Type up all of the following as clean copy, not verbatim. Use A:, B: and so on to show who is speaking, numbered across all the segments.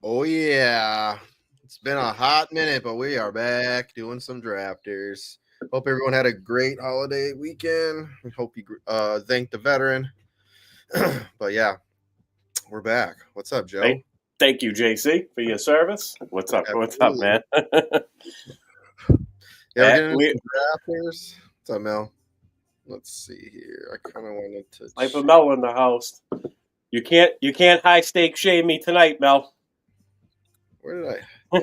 A: Oh, yeah. It's been a hot minute, but we are back doing some drafters. Hope everyone had a great holiday weekend. We hope you thank the veteran. But yeah, we're back. What's up, Joe?
B: Thank you, JC, for your service. What's up? What's up,
A: Absolutely.
B: man?
A: Yeah, we're getting into
B: We
A: some drafters. What's up, Mel? Let's see here. I kind of wanted to.
B: life of Mel in the house. You can't high stake shame me tonight, Mel.
A: Where did I? Oh,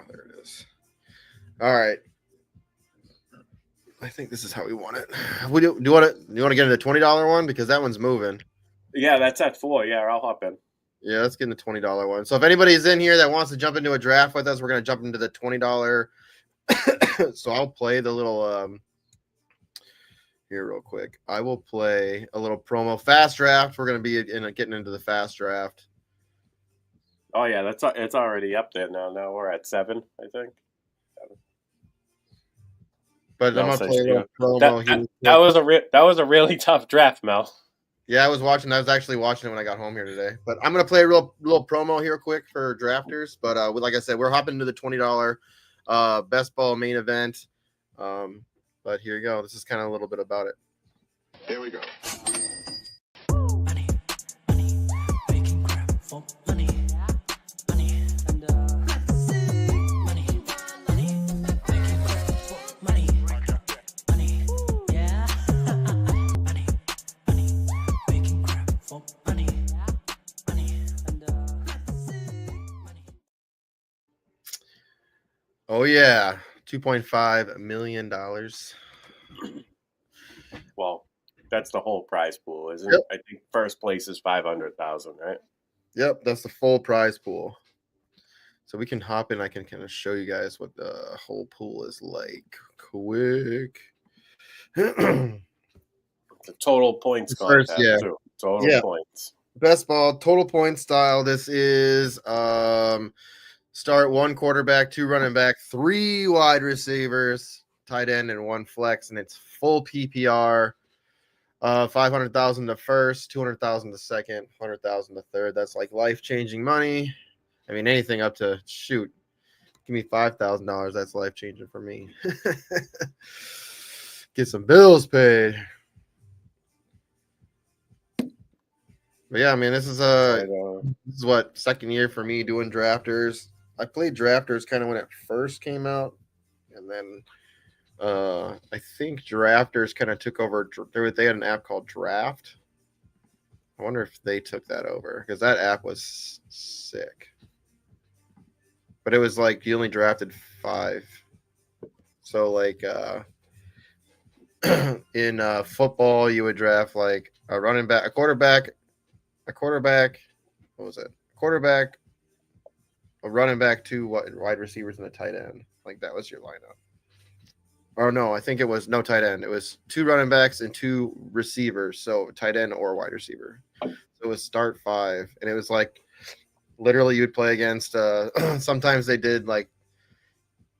A: there it is. All right. I think this is how we want it. Do you want to get into the $20 one because that one's moving?
B: Yeah, that's at 4. Yeah, I'll hop in.
A: Yeah, let's get in the $20 one. So if anybody's in here that wants to jump into a draft with us, we're gonna jump into the $20. So I'll play the little here real quick. I will play a little promo fast draft. We're gonna be getting into the fast draft.
B: Oh yeah, it's already up there now. Now we're at 7, I think. 7.
A: But
B: Mel
A: I'm gonna
B: says
A: play a little promo here.
B: that was a really tough draft, Mel.
A: Yeah, I was actually watching it when I got home here today. But I'm gonna play a little promo here quick for drafters. But like I said, we're hopping into the $20 best ball main event. But here you go. This is kind of a little bit about it.
C: Here we go.
A: Oh yeah, $2.5 million.
B: Well, that's the whole prize pool, isn't
A: Yep.
B: it? I think first place is 500,000, right?
A: Yep, that's the full prize pool. So we can hop in. I can kind of show you guys what the whole pool is like. Quick.
B: The total points
A: First,
B: contest,
A: yeah.
B: too. Total points.
A: Best ball, total point style. This is start 1 quarterback, 2 running back, 3 wide receivers, tight end, and 1 flex, and it's full PPR. 500,000 to first, 200,000 to second, 100,000 to third. That's like life-changing money. I mean, anything up to shoot. Give me $5,000. That's life-changing for me. Get some bills paid. But yeah, I mean, this is what, second year for me doing drafters. I played drafters kind of when it first came out, and then I think drafters kind of took over. They had an app called Draft. I wonder if they took that over because that app was sick. But it was like you only drafted 5. So like in football, you would draft like a running back, a quarterback. What was it? Quarterback, a running back, 2 wide receivers, and a tight end. Like that was your lineup. Oh no, I think it was no tight end. It was 2 running backs and 2 receivers, so tight end or wide receiver. So it was start 5, and it was like literally you'd play against. Sometimes they did like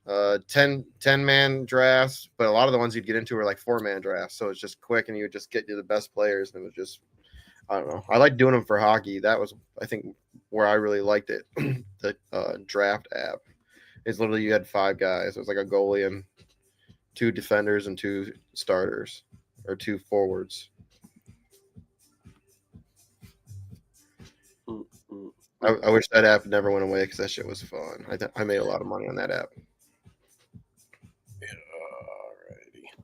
A: 10-man drafts, but a lot of the ones you'd get into were like 4-man drafts. So it's just quick, and you would just get you the best players, and it was just. I don't know. I like doing them for hockey. That was, I think, where I really liked it. The draft app is literally you had 5 guys. It was like a goalie and 2 defenders and 2 starters or 2 forwards. I wish that app never went away because that shit was fun. I made a lot of money on that app.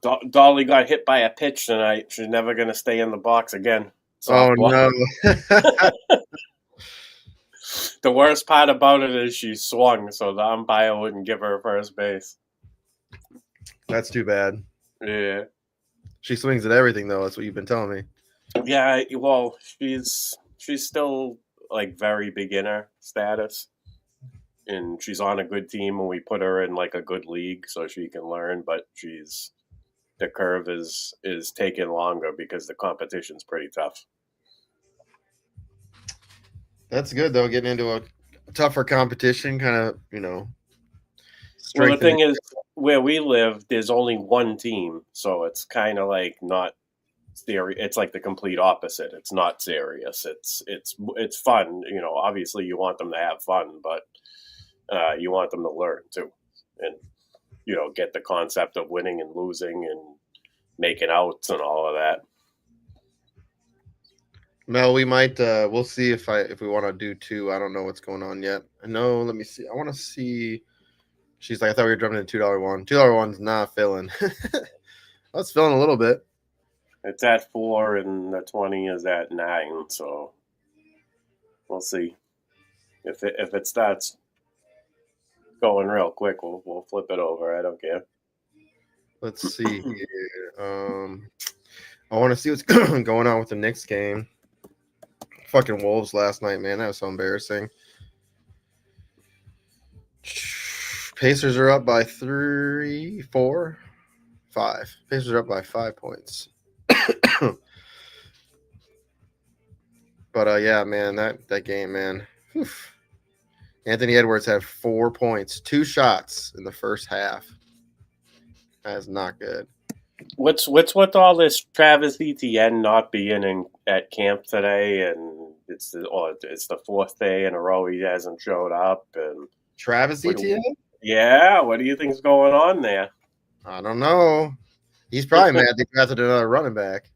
B: Alrighty. Dolly got hit by a pitch tonight. She's never going to stay in the box again.
A: Softball. Oh,
B: no. The worst part about it is she swung, so the umpire wouldn't give her first base.
A: That's too bad.
B: Yeah.
A: She swings at everything, though. That's what you've been telling me.
B: Yeah, well, she's still, like, very beginner status. And she's on a good team, and we put her in, like, a good league so she can learn, but the curve is taking longer because the competition's pretty tough.
A: That's good, though, getting into a tougher competition, kind of,
B: Well, the thing is, where we live, there's only one team, so it's kind of like not It's like the complete opposite. It's not serious. It's fun. You know, obviously you want them to have fun, but you want them to learn too, and you know, get the concept of winning and losing and making outs and all of that.
A: Mel, we might we'll see if we want to do 2. I don't know what's going on yet. I know, let me see. I want to see. She's like, I thought we were jumping to $2 one. $2 one's not filling. Well, it's filling a little bit.
B: It's at 4 and the 20 is at 9, so we'll see. If it starts going real quick, we'll flip it over. I don't care.
A: Let's see here. I want to see what's going on with the Knicks game. Fucking Wolves last night, man. That was so embarrassing. Pacers are up by 3, 4, 5. Pacers are up by 5 points. But yeah, man, that game, man. Whew. Anthony Edwards had 4 points, 2 shots in the first half. That is not good.
B: What's with all this Travis Etienne not being at camp today, and it's the 4th day in a row he hasn't showed up. And
A: Travis Etienne?
B: Yeah, what do you think's going on there?
A: I don't know. He's probably mad they drafted another running back.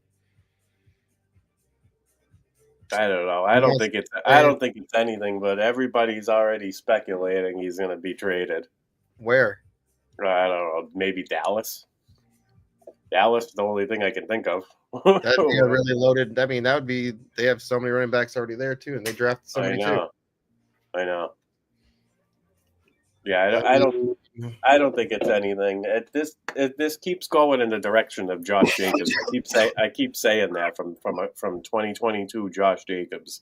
B: I don't know. I don't think it's anything, but everybody's already speculating he's going to be traded.
A: Where?
B: I don't know. Maybe Dallas. Dallas is the only thing I can think of.
A: That'd be a really loaded. I mean, that would be. They have so many running backs already there too, and they drafted somebody too.
B: I know. Yeah, I don't think it's anything. This keeps going in the direction of Josh Jacobs. I keep saying that from 2022 Josh Jacobs,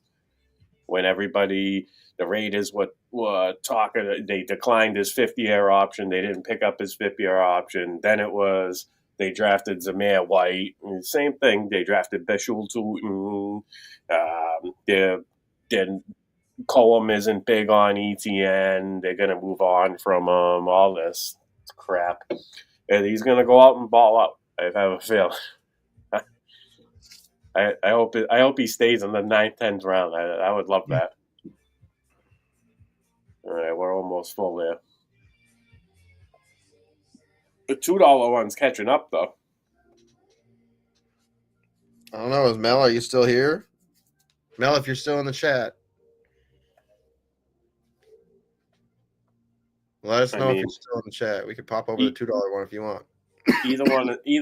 B: when everybody, the Raiders were talking, they declined his 5th-year option. They didn't pick up his 5th-year option. Then it was they drafted Zamir White. Same thing. They drafted Bishul Tootin. Then Colum isn't big on ETN. They're going to move on from him. All this crap. And he's going to go out and ball out. I have a feeling. I hope he stays in the 9th, 10th round. I would love that. All right, we're almost full there. The $2 one's catching up, though.
A: I don't know. Is Mel, are you still here? Mel, if you're still in the chat, let us know if you're still in the chat. We could pop over the $2 one if you want.
B: Either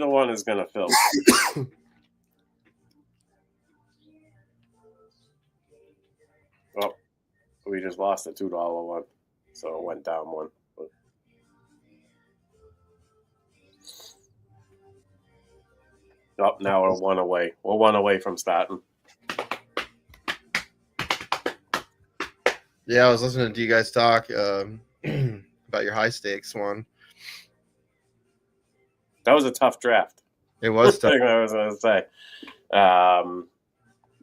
B: one is going to fill. Well, we just lost the $2 one, so it went down 1. Oh, now we're 1 away. We're 1 away from starting.
A: Yeah, I was listening to you guys talk about your high stakes one.
B: That was a tough draft.
A: It was tough.
B: I was going to say.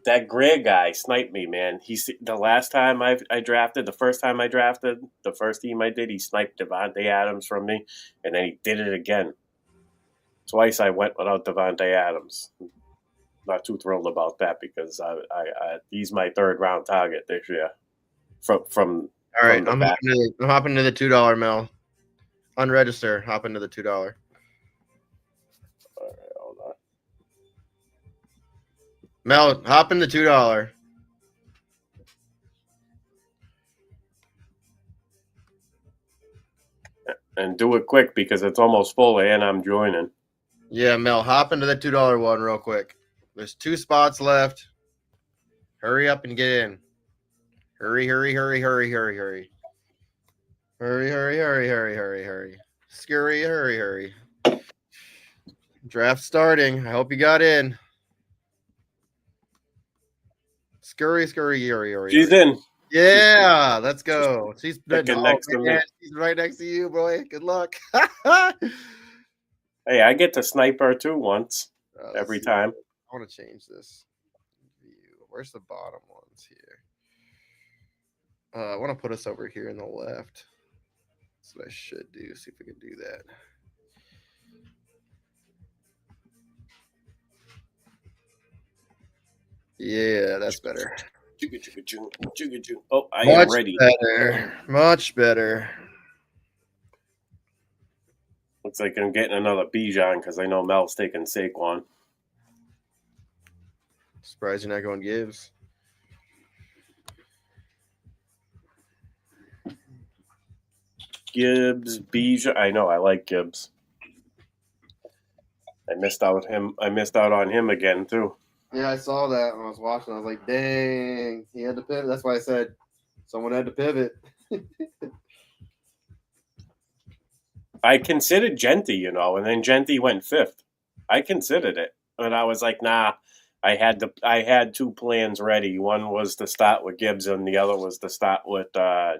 B: That Gray guy sniped me, man. The last time I drafted, the first time I drafted, the first team I did, he sniped Devontae Adams from me, and then he did it again. Twice I went without Devontae Adams. Not too thrilled about that because he's my 3rd round target this year. From
A: all right, I'm hopping to the $2 Mel. Unregister, hop into the $2.
B: All right, hold on.
A: Mel, hop in the $2.
B: And do it quick because it's almost full and I'm joining.
A: Yeah, Mel, hop into the $2 one real quick. There's 2 spots left. Hurry up and get in. Hurry. Hurry. Scurry, hurry. Draft starting. I hope you got in. Scurry.
B: She's in.
A: Yeah, let's go. She's
B: next to me.
A: She's right next to you, boy. Good luck.
B: Hey, I get to snipe her too once every time.
A: I want to change this view. Where's the bottom ones here? I want to put us over here in the left. That's what I should do. See if we can do that. Yeah, that's better.
B: Oh, I am ready.
A: Better. Much better.
B: Looks like I'm getting another Bijan because I know Mel's taking Saquon.
A: Surprised you're not going Gibbs.
B: Gibbs, Bijan. I know I like Gibbs. I missed out on him again too.
A: Yeah, I saw that when I was watching. I was like, dang, he had to pivot. That's why I said someone had to pivot.
B: I considered Genty, and then Genty went 5th. I considered it, and I was like, nah. I had 2 plans ready. One was to start with Gibbs, and the other was to start with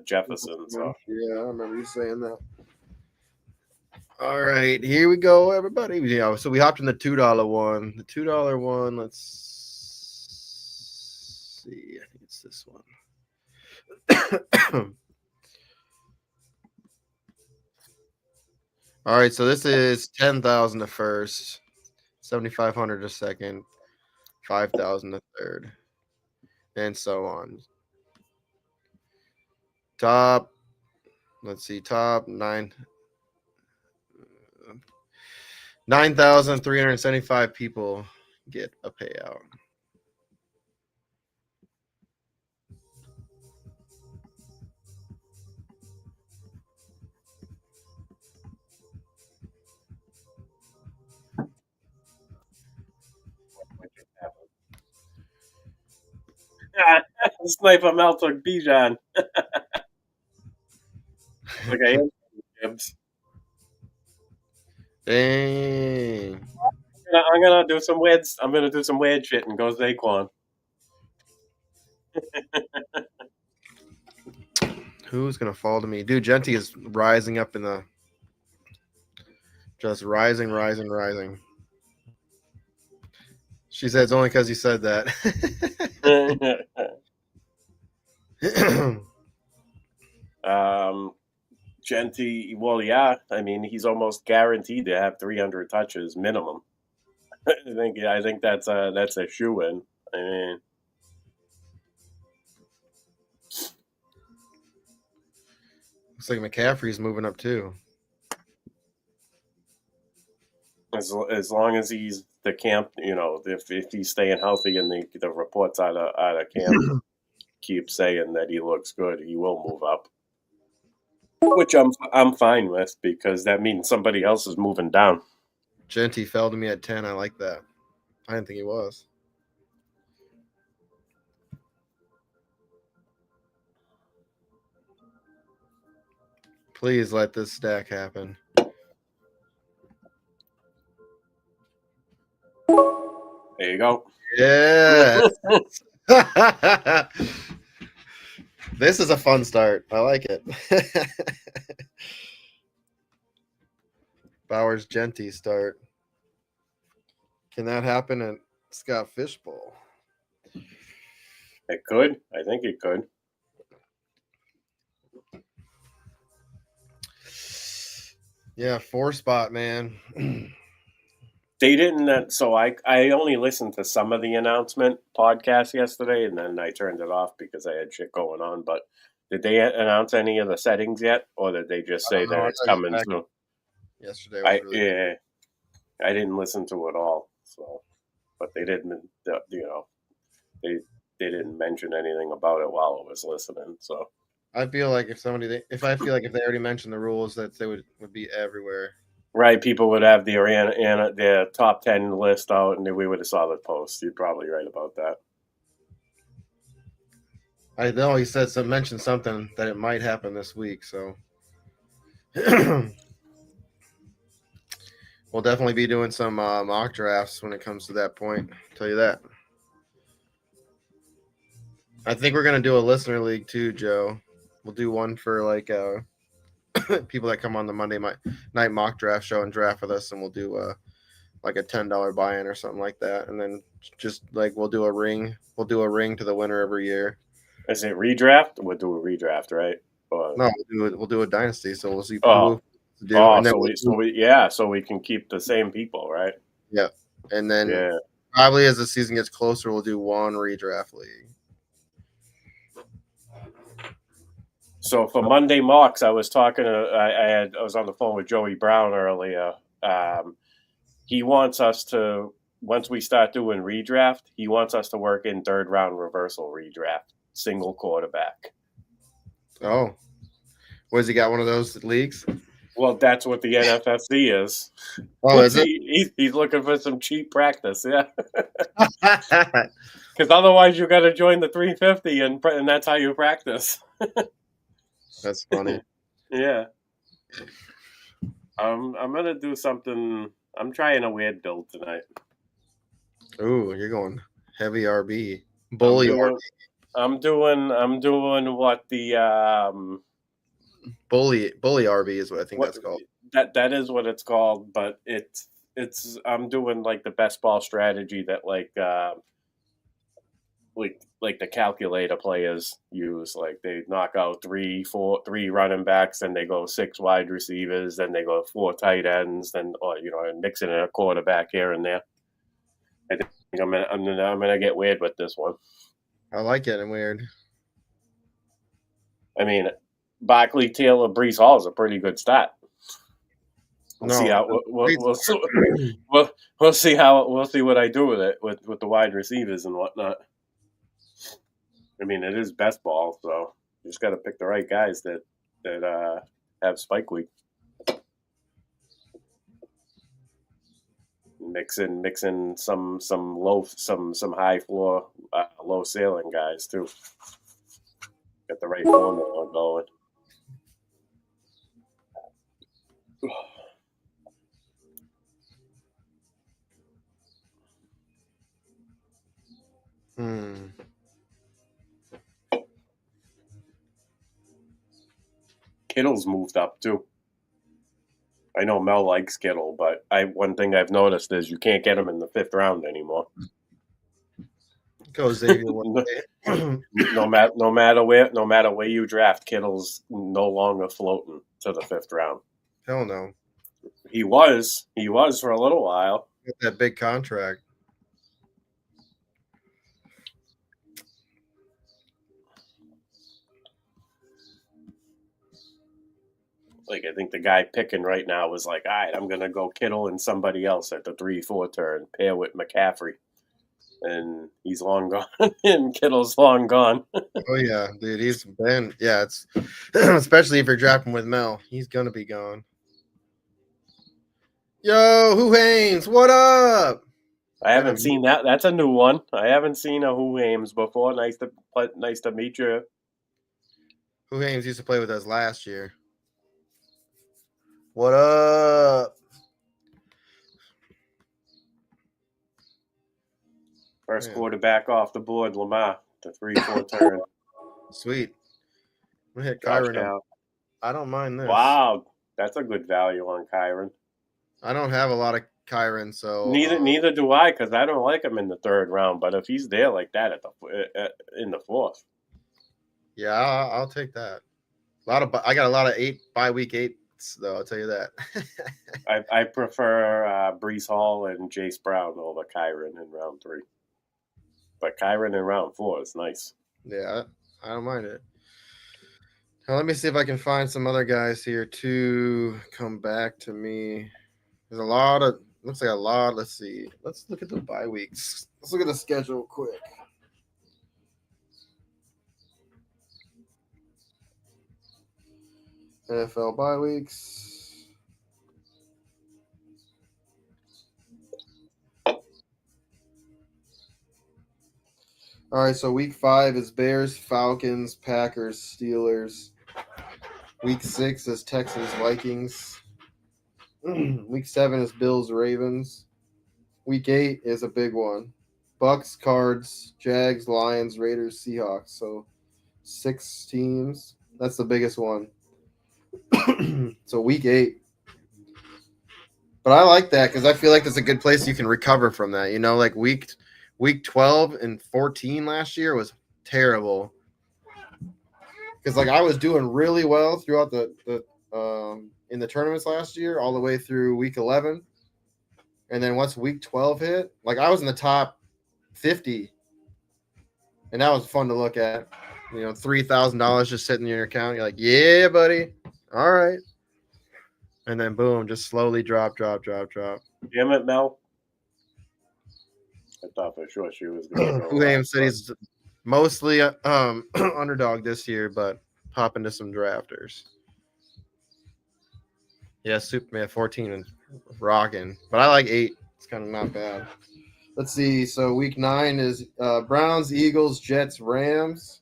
B: Jefferson. So
A: yeah, I remember you saying that. All right, here we go, everybody. Yeah, so we hopped in the $2 one. The $2 one. Let's see. I think it's this one. All right, so this is 10,000 to first, 7,500 a second, 5,000 a third, and so on. Top, let's see, top 9,375 people get a payout.
B: Sniper Mel took Bijan. Okay, Gibbs.
A: Dang.
B: I'm gonna do some weird. I'm gonna do some weird shit and go Saquon.
A: Who's gonna fall to me, dude? Genty is rising up in the, just rising. She said it's only because you said that.
B: Genty, well, yeah. I mean, he's almost guaranteed to have 300 touches minimum. I think that's a shoe-in. I mean,
A: looks like McCaffrey's moving up too.
B: as long as he's the camp, if he's staying healthy and the reports out of camp keep saying that he looks good, he will move up. Which I'm fine with because that means somebody else is moving down.
A: Genty fell to me at 10. I like that. I didn't think he was. Please let this stack happen.
B: There you go.
A: Yeah. This is a fun start. I like it. Bowers Genty start. Can that happen at Scott Fishbowl?
B: It could. I think it could.
A: Yeah, 4 spot, man.
B: They didn't. So I only listened to some of the announcement podcast yesterday, and then I turned it off because I had shit going on. But did they announce any of the settings yet, or did they just say that it's coming soon?
A: Yesterday was really
B: I didn't listen to it all. So, but they didn't. They didn't mention anything about it while I was listening. So
A: I feel like if they already mentioned the rules, that they would be everywhere.
B: Right, people would have their top 10 list out, and we would have saw the post. You're probably right about that.
A: I know he mentioned something that it might happen this week, so we'll definitely be doing some mock drafts when it comes to that point. I'll tell you that. I think we're gonna do a listener league too, Joe. We'll do one for like people that come on the Monday night mock draft show and draft with us, and we'll do like a $10 buy-in or something like that, and then just like we'll do a ring to the winner every year.
B: Is it redraft? We'll do a redraft, right?
A: No, we'll do a dynasty, so we'll see
B: who to
A: do.
B: So we can keep the same people, right?
A: Yeah, and then Probably as the season gets closer, we'll do one redraft league.
B: So for Monday mocks, I was talking. I was on the phone with Joey Brown earlier. He wants us to, once we start doing redraft, he wants us to work in third round reversal redraft, single quarterback.
A: Oh, has he got one of those leagues?
B: Well, that's what the NFFC is.
A: Oh, is it?
B: He's looking for some cheap practice, yeah. Because otherwise, you got to join the 350, and that's how you practice.
A: That's funny.
B: Yeah. I'm gonna do something. I'm trying a weird build tonight.
A: Ooh, you're going heavy RB, bully RB.
B: I'm doing what the
A: bully RB is what I think that's called.
B: That is what it's called, but it's I'm doing like the best ball strategy that like the calculator players use. Like they knock out three running backs, then they go 6 wide receivers, then they go 4 tight ends, then and mixing in a quarterback here and there. I think I'm gonna get weird with this one.
A: I like getting weird.
B: I mean, Barkley, Taylor, Brees Hall is a pretty good stat. We'll see how we'll see what I do with it with the wide receivers and whatnot. I mean, it is best ball, so you just got to pick the right guys that have spike week. Mix in some high floor, low ceiling guys too. Get the right formula going. Kittle's moved up too. I know Mel likes Kittle, but one thing I've noticed is you can't get him in the 5th round anymore.
A: Go Xavier.
B: no matter where you draft, Kittle's no longer floating to the 5th round.
A: Hell no.
B: He was for a little while.
A: Get that big contract.
B: Like, I think the guy picking right now was like, all right, I'm going to go Kittle and somebody else at the 3-4 turn, pair with McCaffrey. And he's long gone, and Kittle's long gone.
A: Oh, yeah, dude, he's been, yeah, it's, especially if you're drafting with Mel, he's going to be gone. Yo, Who Hames, what up?
B: I haven't seen that. That's a new one. I haven't seen a Who Hames before. Nice to meet you.
A: Who Hames used to play with us last year. What up?
B: First quarterback off the board, Lamar, the 3-4 turn.
A: Sweet. I'm going to hit Kyron. I don't mind this.
B: Wow, that's a good value on Kyron.
A: I don't have a lot of Kyron, so
B: neither do I, because I don't like him in the 3rd round. But if he's there like that in the 4th,
A: yeah, I'll take that. I got a lot of 8 bye week 8s though. I'll tell you that.
B: I prefer Brees Hall and Jace Brown over Kyron in round 3, but Kyron in round 4 is nice.
A: Yeah, I don't mind it. Now let me see if I can find some other guys here to come back to me. There's looks like a lot. Let's see. Let's look at the bye weeks. Let's look at the schedule quick. NFL bye weeks. All right, so week 5 is Bears, Falcons, Packers, Steelers. Week 6 is Texans, Vikings. Week 7 is Bills, Ravens. Week 8 is a big one. Bucks, Cards, Jags, Lions, Raiders, Seahawks. So 6 teams. That's the biggest one. So week 8. But I like that because I feel like that's a good place you can recover from that. You know, like week 12 and 14 last year was terrible. Because like I was doing really well throughout the in the tournaments last year, all the way through week 11. And then once week 12 hit, like I was in the top 50, and that was fun to look at. $3,000 just sitting in your account. You're like, yeah, buddy. All right. And then boom, just slowly drop.
B: Damn it, Mel. I thought for sure she was going to go.
A: Fulham City's mostly underdog this year, but hop into some drafters. Yeah, Superman 14 and rocking. But I like 8. It's kind of not bad. Let's see. So week 9 is Browns, Eagles, Jets, Rams.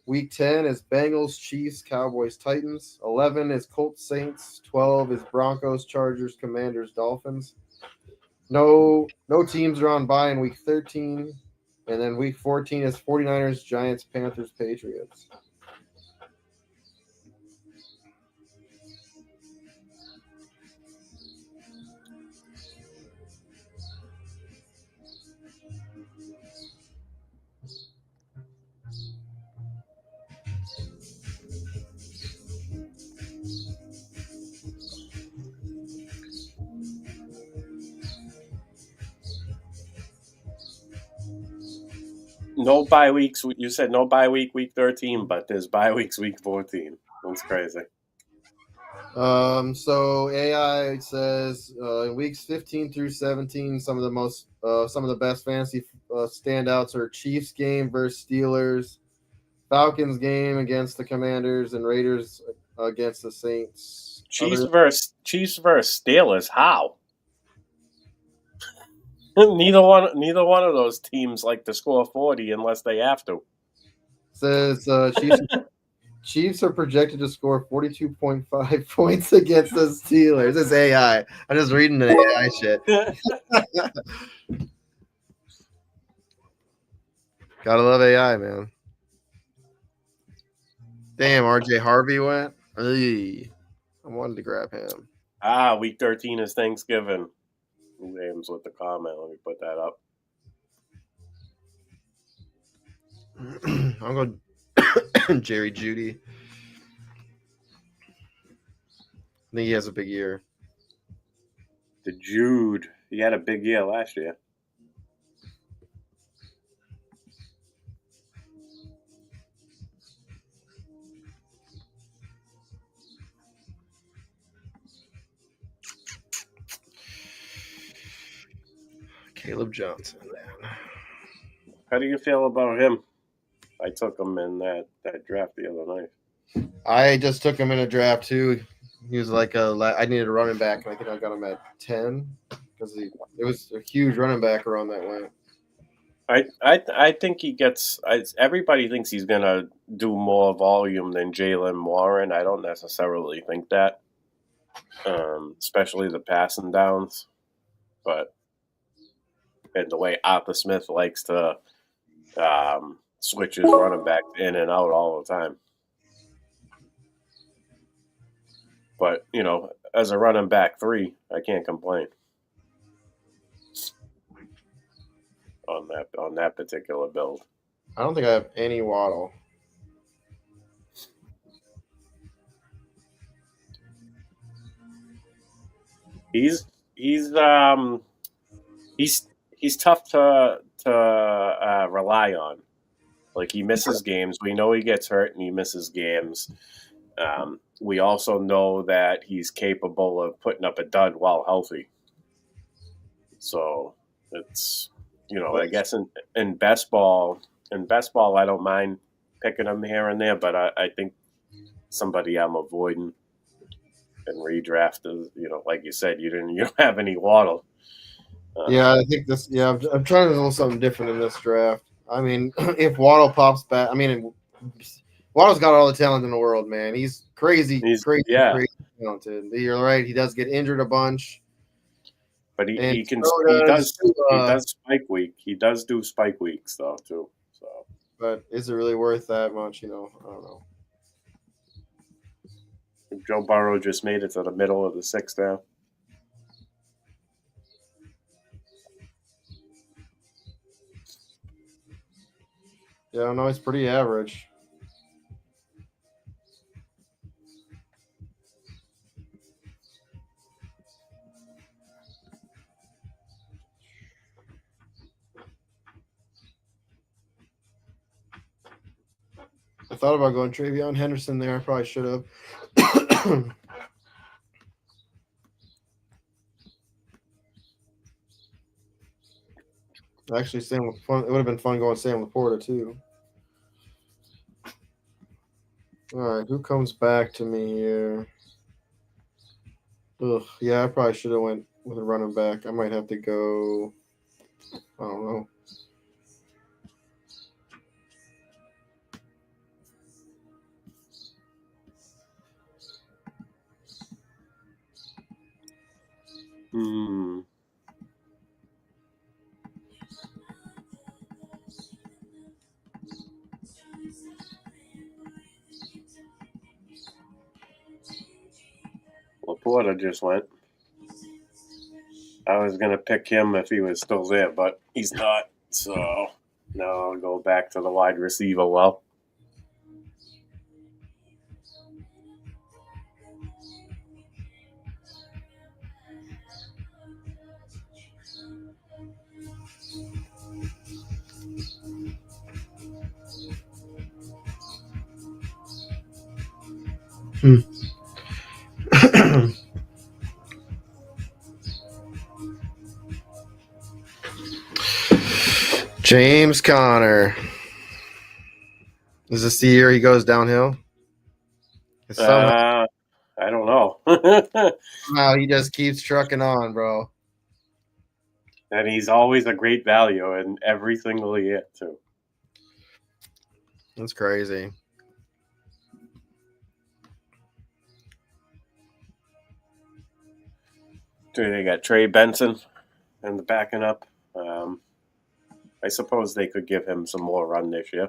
A: Week 10 is Bengals, Chiefs, Cowboys, Titans. 11 is Colts, Saints. 12 is Broncos, Chargers, Commanders, Dolphins. No teams are on bye in week 13. And then week 14 is 49ers, Giants, Panthers, Patriots.
B: No bye weeks. You said no bye week 13, but there's bye weeks week 14. That's crazy.
A: So AI says in weeks 15 through 17, some of the best fantasy standouts are Chiefs game versus Steelers, Falcons game against the Commanders, and Raiders against the Saints.
B: Chiefs versus Steelers. How? Neither one of those teams like to score 40 unless they have to.
A: Says Chiefs are projected to score 42.5 points against the Steelers. It's AI. I'm just reading the AI shit. Gotta love AI, man. Damn, RJ Harvey went. I wanted to grab him.
B: Week 13 is Thanksgiving. Who aims with the comment? Let me put that up.
A: I'll go Jerry Jeudy. I think he has a big year.
B: The Jude. He had a big year last year.
A: Caleb Johnson, man.
B: How do you feel about him? I took him in that draft the other night.
A: I just took him in a draft too. He was like I needed a running back, and I think I got him at 10 because it was a huge running back around that went.
B: I think he gets. Everybody thinks he's gonna do more volume than Jalen Warren. I don't necessarily think that, especially the passing downs. But and the way Arthur Smith likes to switch his running back in and out all the time. But as a running back 3, I can't complain on that particular build.
A: I don't think I have any Waddle.
B: He's tough to rely on. Like, he misses games. We know he gets hurt and he misses games. We also know that he's capable of putting up a dud while healthy. So it's I guess in best ball, I don't mind picking him here and there, but I think somebody I'm avoiding and redraft is, like you said, you don't have any Waddle.
A: Yeah, I think this. Yeah, I'm trying to do something different in this draft. I mean, if Waddle pops back, Waddle's got all the talent in the world, man. He's crazy talented. You're right. He does get injured a bunch,
B: but he does spike week. He does do spike weeks though too. So,
A: but is it really worth that much? I don't know.
B: Joe Burrow just made it to the middle of the 6th now.
A: Yeah, no, it's pretty average. I thought about going Travion Henderson there. I probably should have. Actually, Sam, fun. It would have been fun going Sam Laporta too. All right, who comes back to me here? Ugh, yeah, I probably should have went with a running back. I might have to go. I don't know.
B: Laporta just went. I was going to pick him if he was still there, but he's not. So now I'll go back to the wide receiver well.
A: James Conner. Is this the year he goes downhill?
B: I don't know.
A: Somehow he just keeps trucking on, bro.
B: And he's always a great value in every single year, too.
A: That's crazy.
B: Dude, they got Trey Benson and the backing up. I suppose they could give him some more run this year.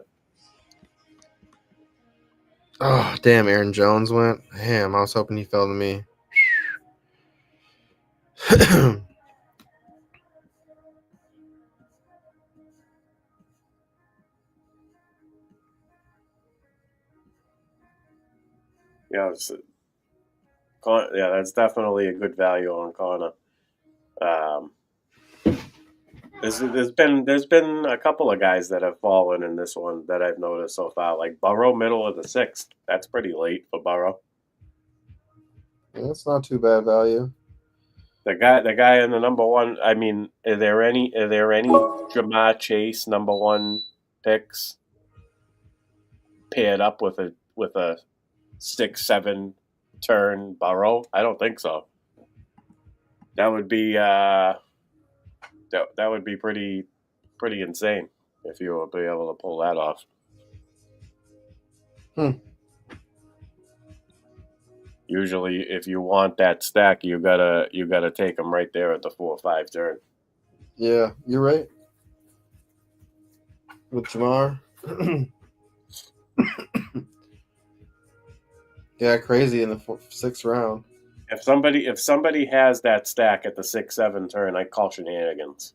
A: Oh, damn, Aaron Jones went. Damn, I was hoping he fell to me.
B: Yeah, that's definitely a good value on Connor. There's been a couple of guys that have fallen in this one that I've noticed so far, like Burrow, middle of the 6th. That's pretty late for Burrow.
A: Yeah, that's not too bad value.
B: The guy in the number one. I mean, are there any Jamar Chase number 1 picks paired up with a 6-7 turn Burrow? I don't think so. That would be that would be pretty insane if you would be able to pull that off. Usually, if you want that stack, you gotta take them right there at the 4-5 turn.
A: Yeah, you're right. With Jamar. Yeah, crazy in the 6th round.
B: If somebody has that stack at the 6-7 turn, I call shenanigans.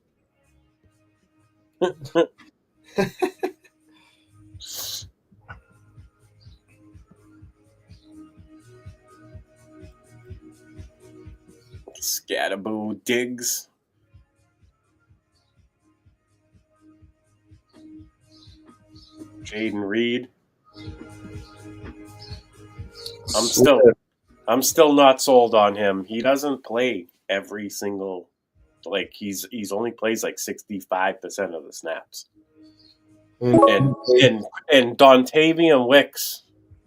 B: Scatterboo Diggs. Jaden Reed. I'm still not sold on him. He doesn't play every single, like he's only plays like 65% of the snaps. And Dontavian Wicks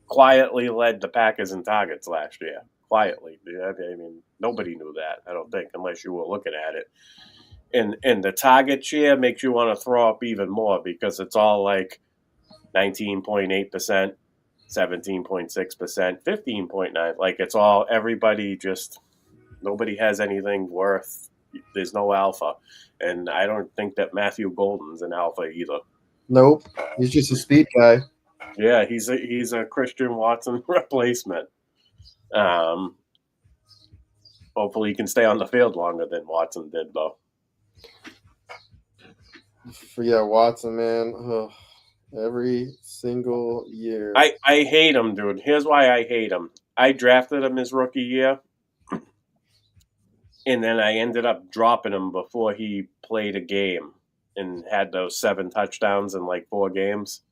B: quietly led the Packers in targets last year. Quietly. I mean, nobody knew that, I don't think, unless you were looking at it. And the target share makes you want to throw up even more because it's all like 19.8%, 17.6%, 15.9%. Like it's all, everybody just, nobody has anything worth. There's no alpha. And I don't think that Matthew Golden's an alpha either.
A: Nope. He's just a speed guy.
B: Yeah, he's a Christian Watson replacement. Hopefully he can stay on the field longer than Watson did, though.
A: Yeah, Watson, man. Ugh. Every single year.
B: I hate him, dude. Here's why I hate him. I drafted him his rookie year, and then I ended up dropping him before he played a game and had those 7 touchdowns in like 4 games.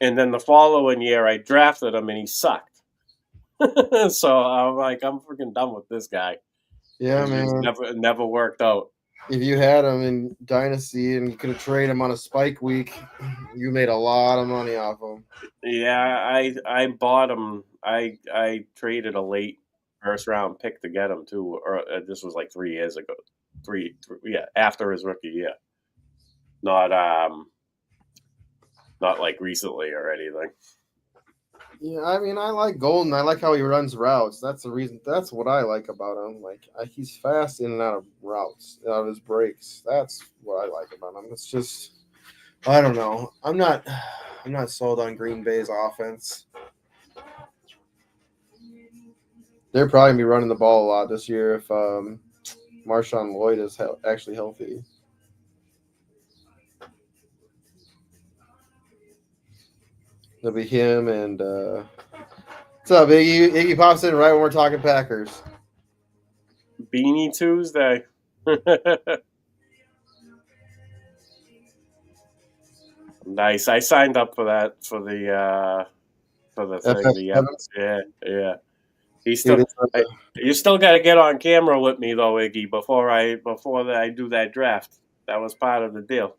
B: And then the following year, I drafted him, and he sucked. So I'm like, I'm freaking done with this guy.
A: Yeah,
B: It just
A: man.
B: never worked out.
A: If you had him in Dynasty and you could have traded him on a spike week, you made a lot of money off him.
B: Yeah, I bought him. I traded a late first round pick to get him too. Or this was like 3 years ago. Yeah, after his rookie year. Not not like recently or anything.
A: Yeah, I mean, I like Golden. I like how he runs routes. That's the reason. That's what I like about him. Like he's fast in and out of routes, out of his breaks. That's what I like about him. It's just, I don't know. I'm not sold on Green Bay's offense. They're probably gonna be running the ball a lot this year if Marshawn Lloyd is actually healthy. It'll be him and what's up, Iggy? Iggy pops in right when we're talking Packers.
B: Beanie Tuesday. Nice. I signed up for that for the thing. Yeah. He's still.
A: Dude,
B: You still got to get on camera with me though, Iggy, before I do that draft. That was part of the deal.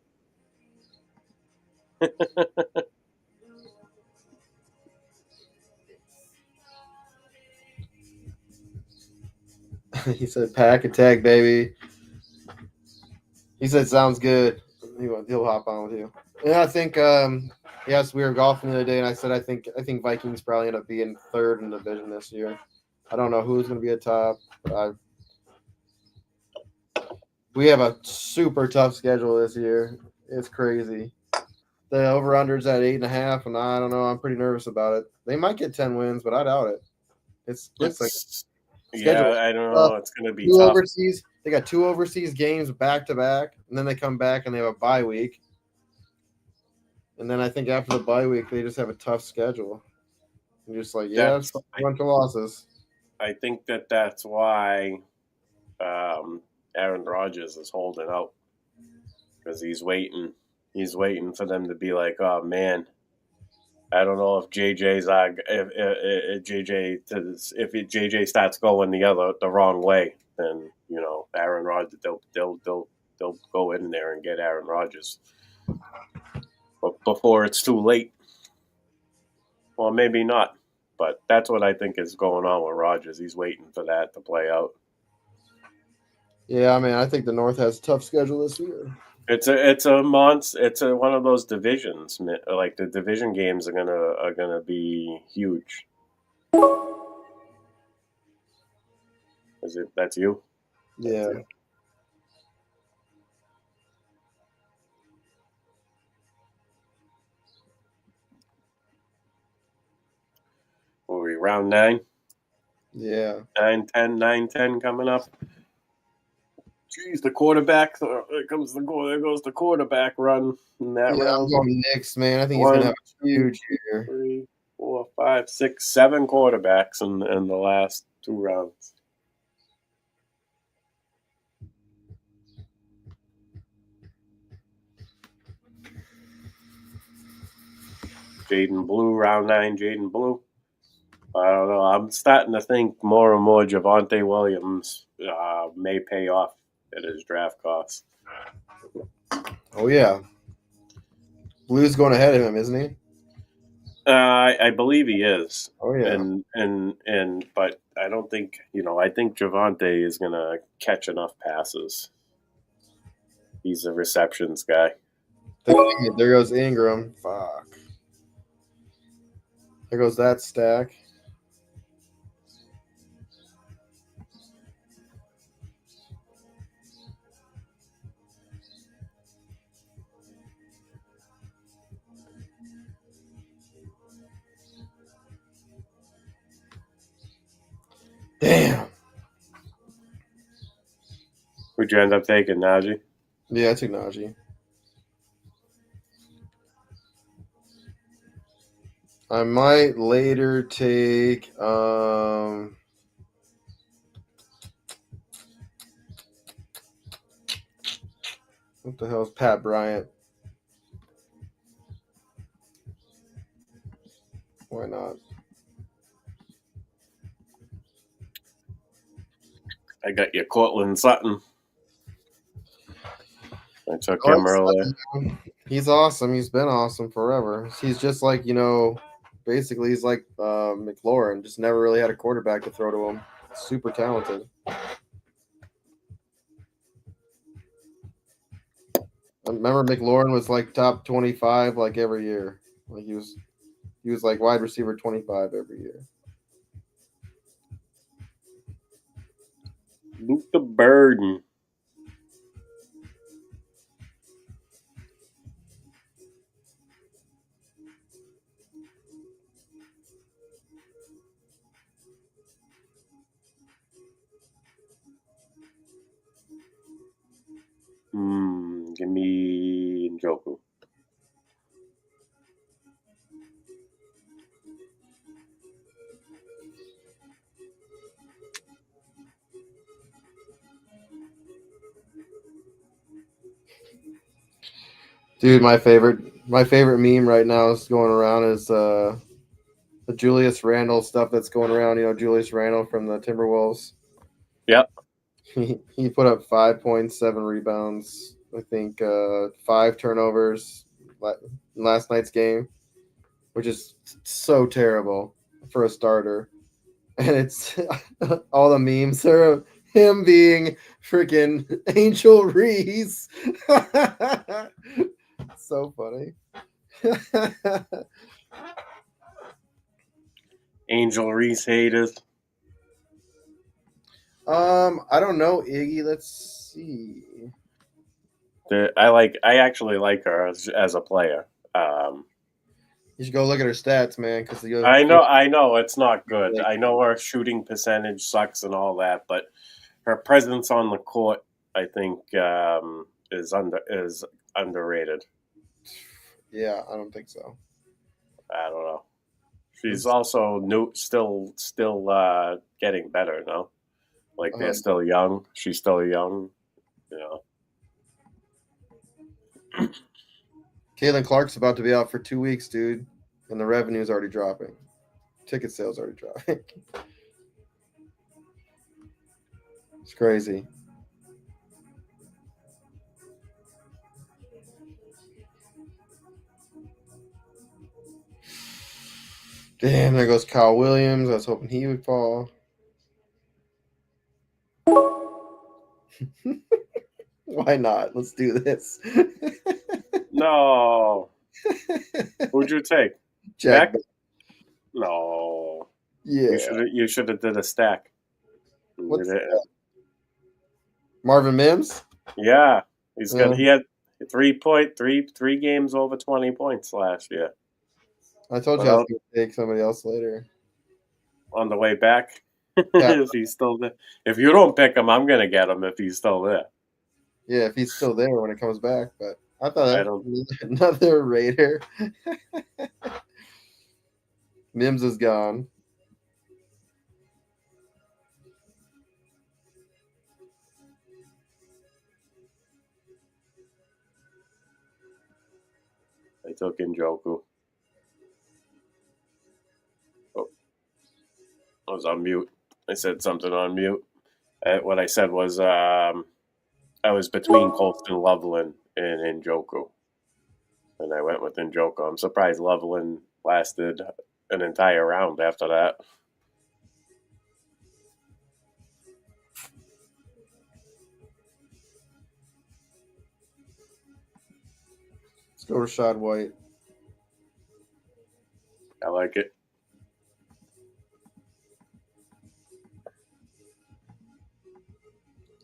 A: he said pack attack, baby. He said sounds good. He'll hop on with you. And I think yes, we were golfing the other day, and I said I think Vikings probably end up being third in the division this year. I don't know who's going to be at top, but we have a super tough schedule this year. It's crazy. The over/under's at 8.5, and I don't know. I'm pretty nervous about it. They might get 10 wins, but I doubt it. It's like schedule.
B: Yeah, I don't know. It's going to be
A: Two
B: tough.
A: overseas. They got 2 overseas games back to back, and then they come back and they have a bye week. And then I think after the bye week, they just have a tough schedule. And just like, yeah, it's a bunch of losses.
B: I think that's why Aaron Rodgers is holding out because he's waiting. He's waiting for them to be like, oh man, I don't know if JJ's if JJ starts going the wrong way, then Aaron Rodgers they'll go in there and get Aaron Rodgers, but before it's too late. Well, maybe not, but that's what I think is going on with Rodgers. He's waiting for that to play out.
A: Yeah, I mean, I think the North has a tough schedule this year.
B: It's one of those divisions. Like the division games are gonna be huge. That's you?
A: Yeah.
B: What are we, round 9?
A: Yeah.
B: 9-10 coming up. Jeez, the quarterback. There goes the quarterback run in that round.
A: I'm going Knicks, man. I think he's gonna have a huge year.
B: 3, 4, 5, 6, 7 quarterbacks in the last 2 rounds. Jaden Blue, round 9. Jaden Blue. I don't know. I'm starting to think more and more Javonte Williams may pay off at his draft costs.
A: Oh yeah, Blue's going ahead of him, isn't he?
B: I believe he is.
A: Oh yeah.
B: And but I don't think I think Javonte is gonna catch enough passes. He's a receptions guy.
A: There goes Ingram. Fuck. There goes that stack. Damn.
B: Who'd you end up taking, Najee?
A: Yeah, I took Najee. I might later take what the hell is Pat Bryant? Why not?
B: I got your Cortland Sutton. I took
A: I like
B: him earlier.
A: Sutton. He's awesome. He's been awesome forever. He's just like, basically he's like McLaurin, just never really had a quarterback to throw to him. Super talented. I remember McLaurin was like top 25 like every year. Like he was like wide receiver 25 every year.
B: Luke the Burden. Give me Njoku.
A: Dude, my favorite meme right now is going around is the Julius Randle stuff that's going around. Julius Randle from the Timberwolves.
B: Yep.
A: He put up 5.7 rebounds. I think 5 turnovers in last night's game, which is so terrible for a starter. And it's all the memes are of him being freaking Angel Reese. So funny.
B: Angel Reese haters.
A: I don't know, Iggy. Let's see.
B: I actually like her as a player.
A: You should go look at her stats, man. Because
B: I know it's not good. I know her shooting percentage sucks and all that, but her presence on the court, I think, is underrated.
A: Yeah, I don't think so.
B: I don't know. She's also still getting better. No, like they're still young. She's still young.
A: Caitlin Clark's about to be out for 2 weeks, dude, and the revenue's already dropping. Ticket sales already dropping. It's crazy. Damn, there goes Kyle Williams. I was hoping he would fall. Why not? Let's do this.
B: No. Who'd you take?
A: Jack
B: Beck? No.
A: Yeah.
B: You should have did a stack.
A: What's that? Marvin Mims?
B: Yeah. He had 3 games over 20 points last year.
A: I told you I was going to take somebody else later.
B: On the way back, if he's still there. If you don't pick him, I'm going to get him if he's still there.
A: Yeah, if he's still there when it comes back. But I thought another Raider. Mims is gone.
B: I took Njoku. Oh, I was on mute. I said something on mute. What I said was I was between Colston Loveland and Njoku. And I went with Njoku. I'm surprised Loveland lasted an entire round after that.
A: Let's go Rashad White.
B: I like it.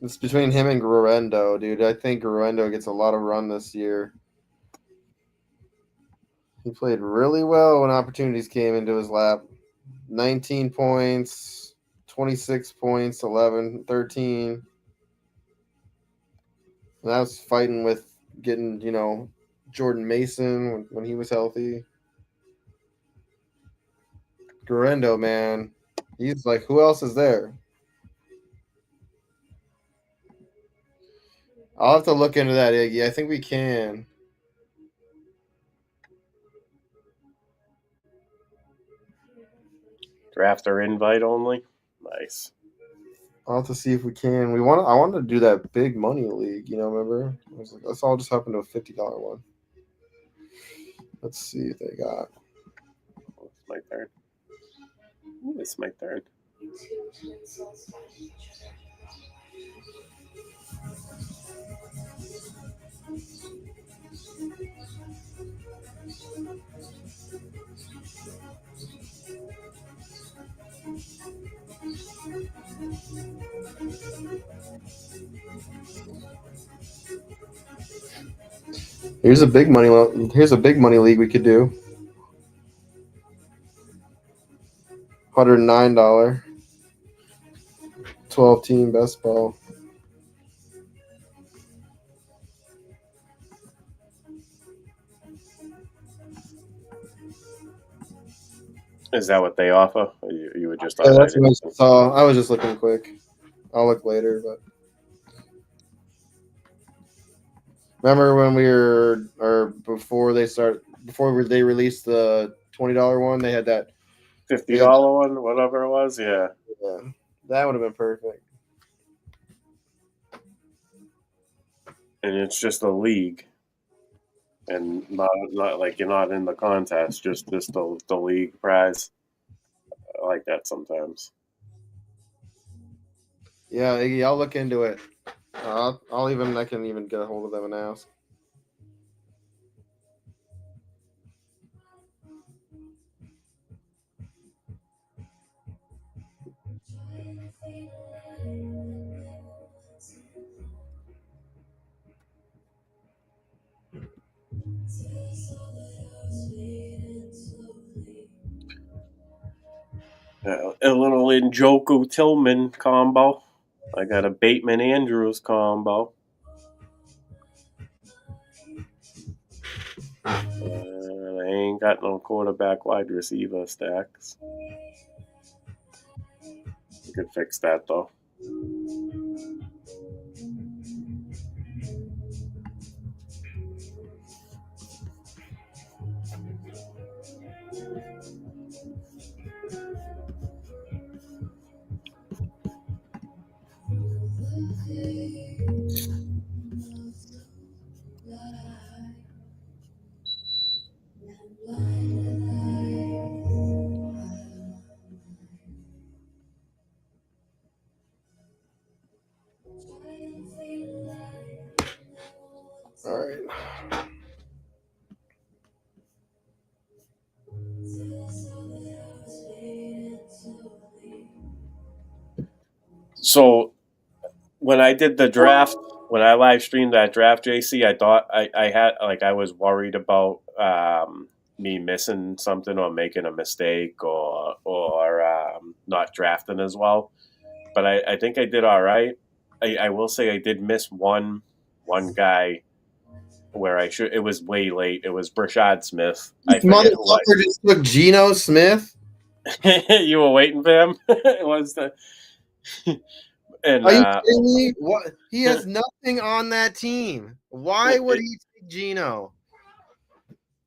A: It's between him and Guerrero, dude. I think Guerrero gets a lot of run this year. He played really well when opportunities came into his lap. 19 points, 26 points, 11, 13. And I was fighting with getting, Jordan Mason when he was healthy. Guerrero, man. He's like, who else is there? I'll have to look into that, Iggy. I think we can.
B: Drafter invite only. Nice.
A: I'll have to see if we can. I wanted to do that big money league. Remember? I was like, let's all just hop into a $50 one. Let's see if they got.
B: Oh, it's my turn. Ooh, it's my turn.
A: Here's a big money league we could do. $109. 12-team best ball.
B: Is that what they offer? Or you were just
A: Yeah, that's what I saw. I was just looking quick. I'll look later, but remember when before they released the $20 one, they had that
B: $50 one, whatever it was. Yeah,
A: that would have been perfect.
B: and it's just a league, and not like you're not in the contest, just the league prize. I like that sometimes.
A: Yeah, Iggy, I'll look into it. I can even get a hold of them and ask.
B: A little Njoku Tillman combo. I got a Bateman Andrews combo. I ain't got no quarterback wide receiver stacks. You could fix that though.
A: All right.
B: So when I did the draft, when I live streamed that draft, JC, I thought I was worried about me missing something or making a mistake or not drafting as well. But I think I did all right. I will say I did miss one guy where I should. It was way late. It was Brashad Smith. I forget who
A: Motherfucker just took Geno Smith.
B: you were waiting for him. It was the. And
A: Are you kidding me? What? He has nothing on that team. Why would he take Geno?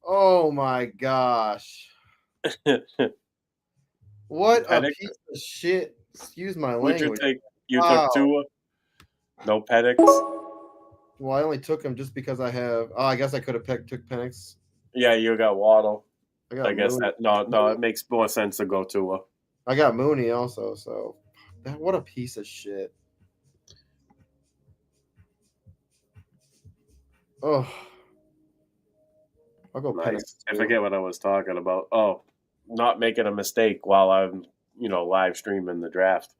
A: Oh my gosh! What a piece of shit! Excuse my language.
B: Would you take? You took Tua. No Penix.
A: Well, I only took him just because I have. Oh, I guess I could have took Penix.
B: Yeah, you got Waddle. I guess
A: Mooney.
B: no. It makes more sense to go Tua.
A: I got Mooney also. So, what a piece of shit. Oh, I'll go
B: nice. I forget what I was talking about. Oh, not making a mistake while I'm live streaming the draft.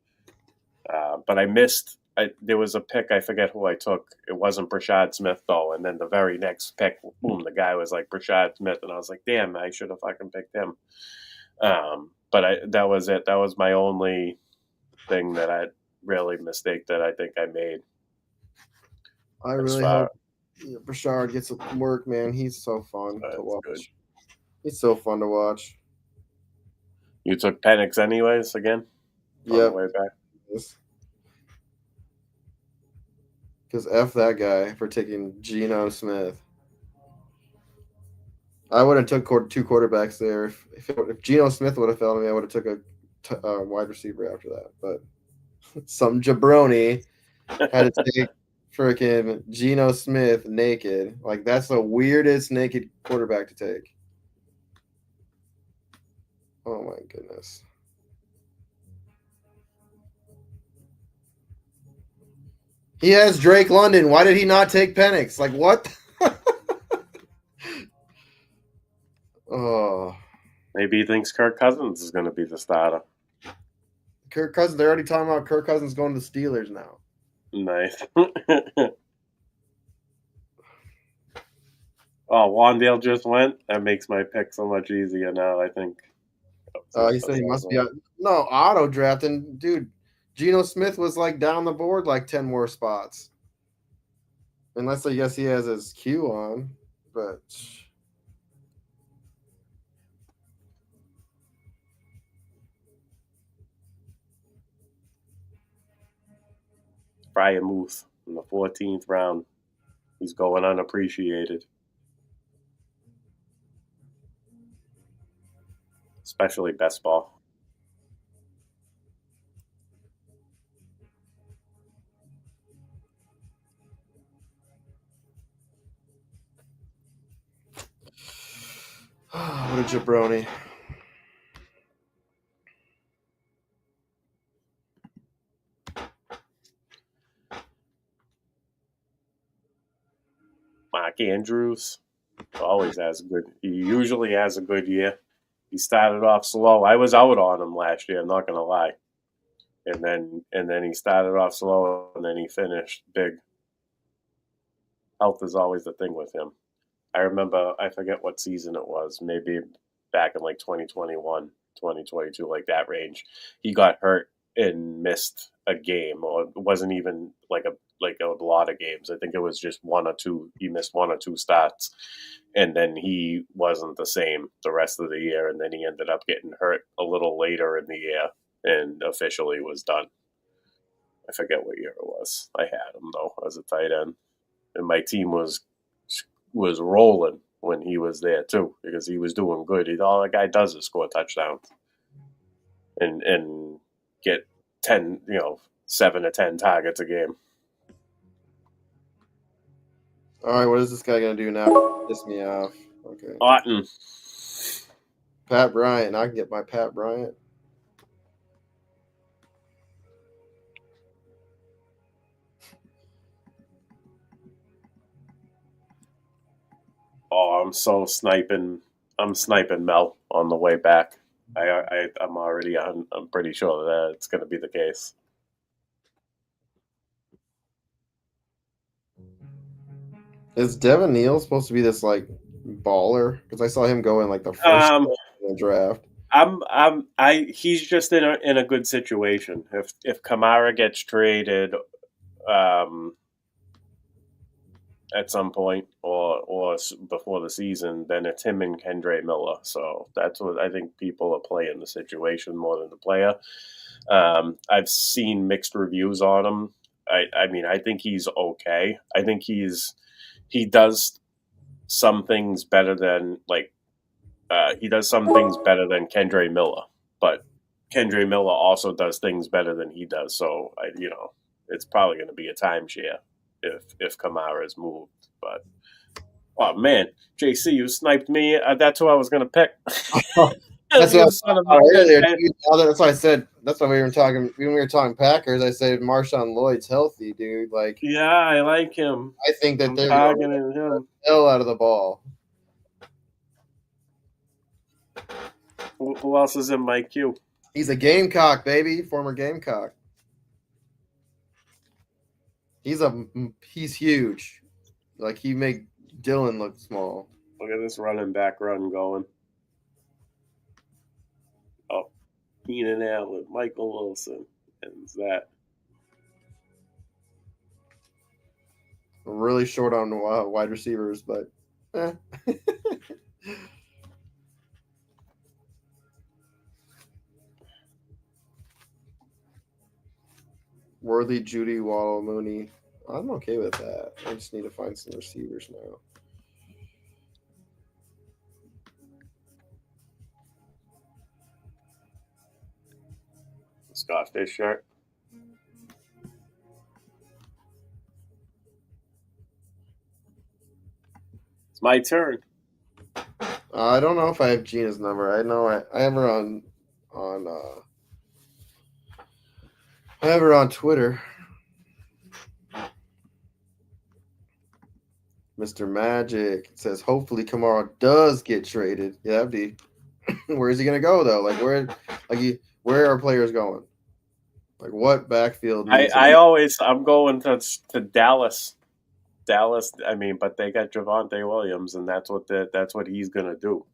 B: But I missed. There was a pick. I forget who I took. It wasn't Brashad Smith though. And then the very next pick, boom, the guy was like Brashad Smith, and I was like, damn, I should have fucking picked him. But that was it. That was my only thing that I really mistake that I think I made.
A: I really hope Brashard gets some work, man. He's so fun to watch. Good. He's so fun to watch.
B: You took Penix anyways again?
A: Yeah. On the way back. Because F that guy for taking Geno Smith. I would have took two quarterbacks there. If Geno Smith would have failed me, I would have took a wide receiver after that. But some jabroni had to take freaking Geno Smith naked. Like, that's the weirdest naked quarterback to take. Oh my goodness. He has Drake London. Why did he not take Penix? Like, what? Oh.
B: Maybe he thinks Kirk Cousins is going to be the starter.
A: Kirk Cousins, they're already talking about Kirk Cousins going to the Steelers now.
B: Nice. Oh, Wandale just went. That makes my pick so much easier now, I think.
A: He said he must be no auto drafting, dude. Geno Smith was like down the board like 10 more spots. Unless I guess he has his Q on, but
B: Brian Muth in the 14th round. He's going unappreciated. Especially best ball.
A: what a jabroni.
B: Mark Andrews always has a good. He usually has a good year. He started off slow. I was out on him last year. I'm not gonna lie. And then he started off slow, and then he finished big. Health is always the thing with him. I remember, I forget what season it was. Maybe back in like 2021, 2022, like that range. He got hurt and missed a game, or it wasn't even like a lot of games. I think it was just one or two. He missed one or two starts, and then he wasn't the same the rest of the year. And then he ended up getting hurt a little later in the year, and officially was done. I forget what year it was. I had him though as a tight end, and my team was rolling when he was there too, because he was doing good. All the guy does is score touchdowns and get 10, 7 to 10 targets a game.
A: All right, what is this guy gonna do now? Piss me off. Okay.
B: Otten.
A: Pat Bryant. I can get my Pat Bryant.
B: Oh, I'm sniping Mel on the way back. I'm already on. I'm pretty sure that it's going to be the case.
A: Is Devin Neal supposed to be this like baller? Because I saw him go in like the first in the draft.
B: He's just in a good situation. If Kamara gets traded, at some point or before the season, then it's him and Kendre Miller. So that's what I think people are playing the situation more than the player. I've seen mixed reviews on him. I mean, I think he's okay. I think he does some things better than Kendre Miller, but Kendre Miller also does things better than he does. So it's probably going to be a timeshare if Kamara is moved. But oh man, JC, you sniped me. That's who I was going to pick.
A: That's what I thought earlier. That's why I said. That's why we were talking when we were talking Packers. I said Marshawn Lloyd's healthy, dude. Like,
B: yeah, I like him.
A: I think that they're targeting him hell out of the ball.
B: Who else is in my queue?
A: He's a Gamecock, baby. Former Gamecock. He's huge. Like, he made Dylan look small.
B: Look at this running back run going. Oh, Keenan Allen, Michael Wilson, and that.
A: We're really short on wide receivers, but Worthy, Judy, Waddle, Mooney. I'm okay with that. I just need to find some receivers now.
B: Scott Fish shirt. It's my turn.
A: I don't know if I have Gina's number. I know I have her on I have her on Twitter. Mr. Magic says hopefully Kamara does get traded. Yeah, that'd be. Where is he gonna go though? Like where are players going? Like what backfield needs?
B: I'm going to Dallas. Dallas. I mean, but they got Javonte Williams, and that's what he's gonna do.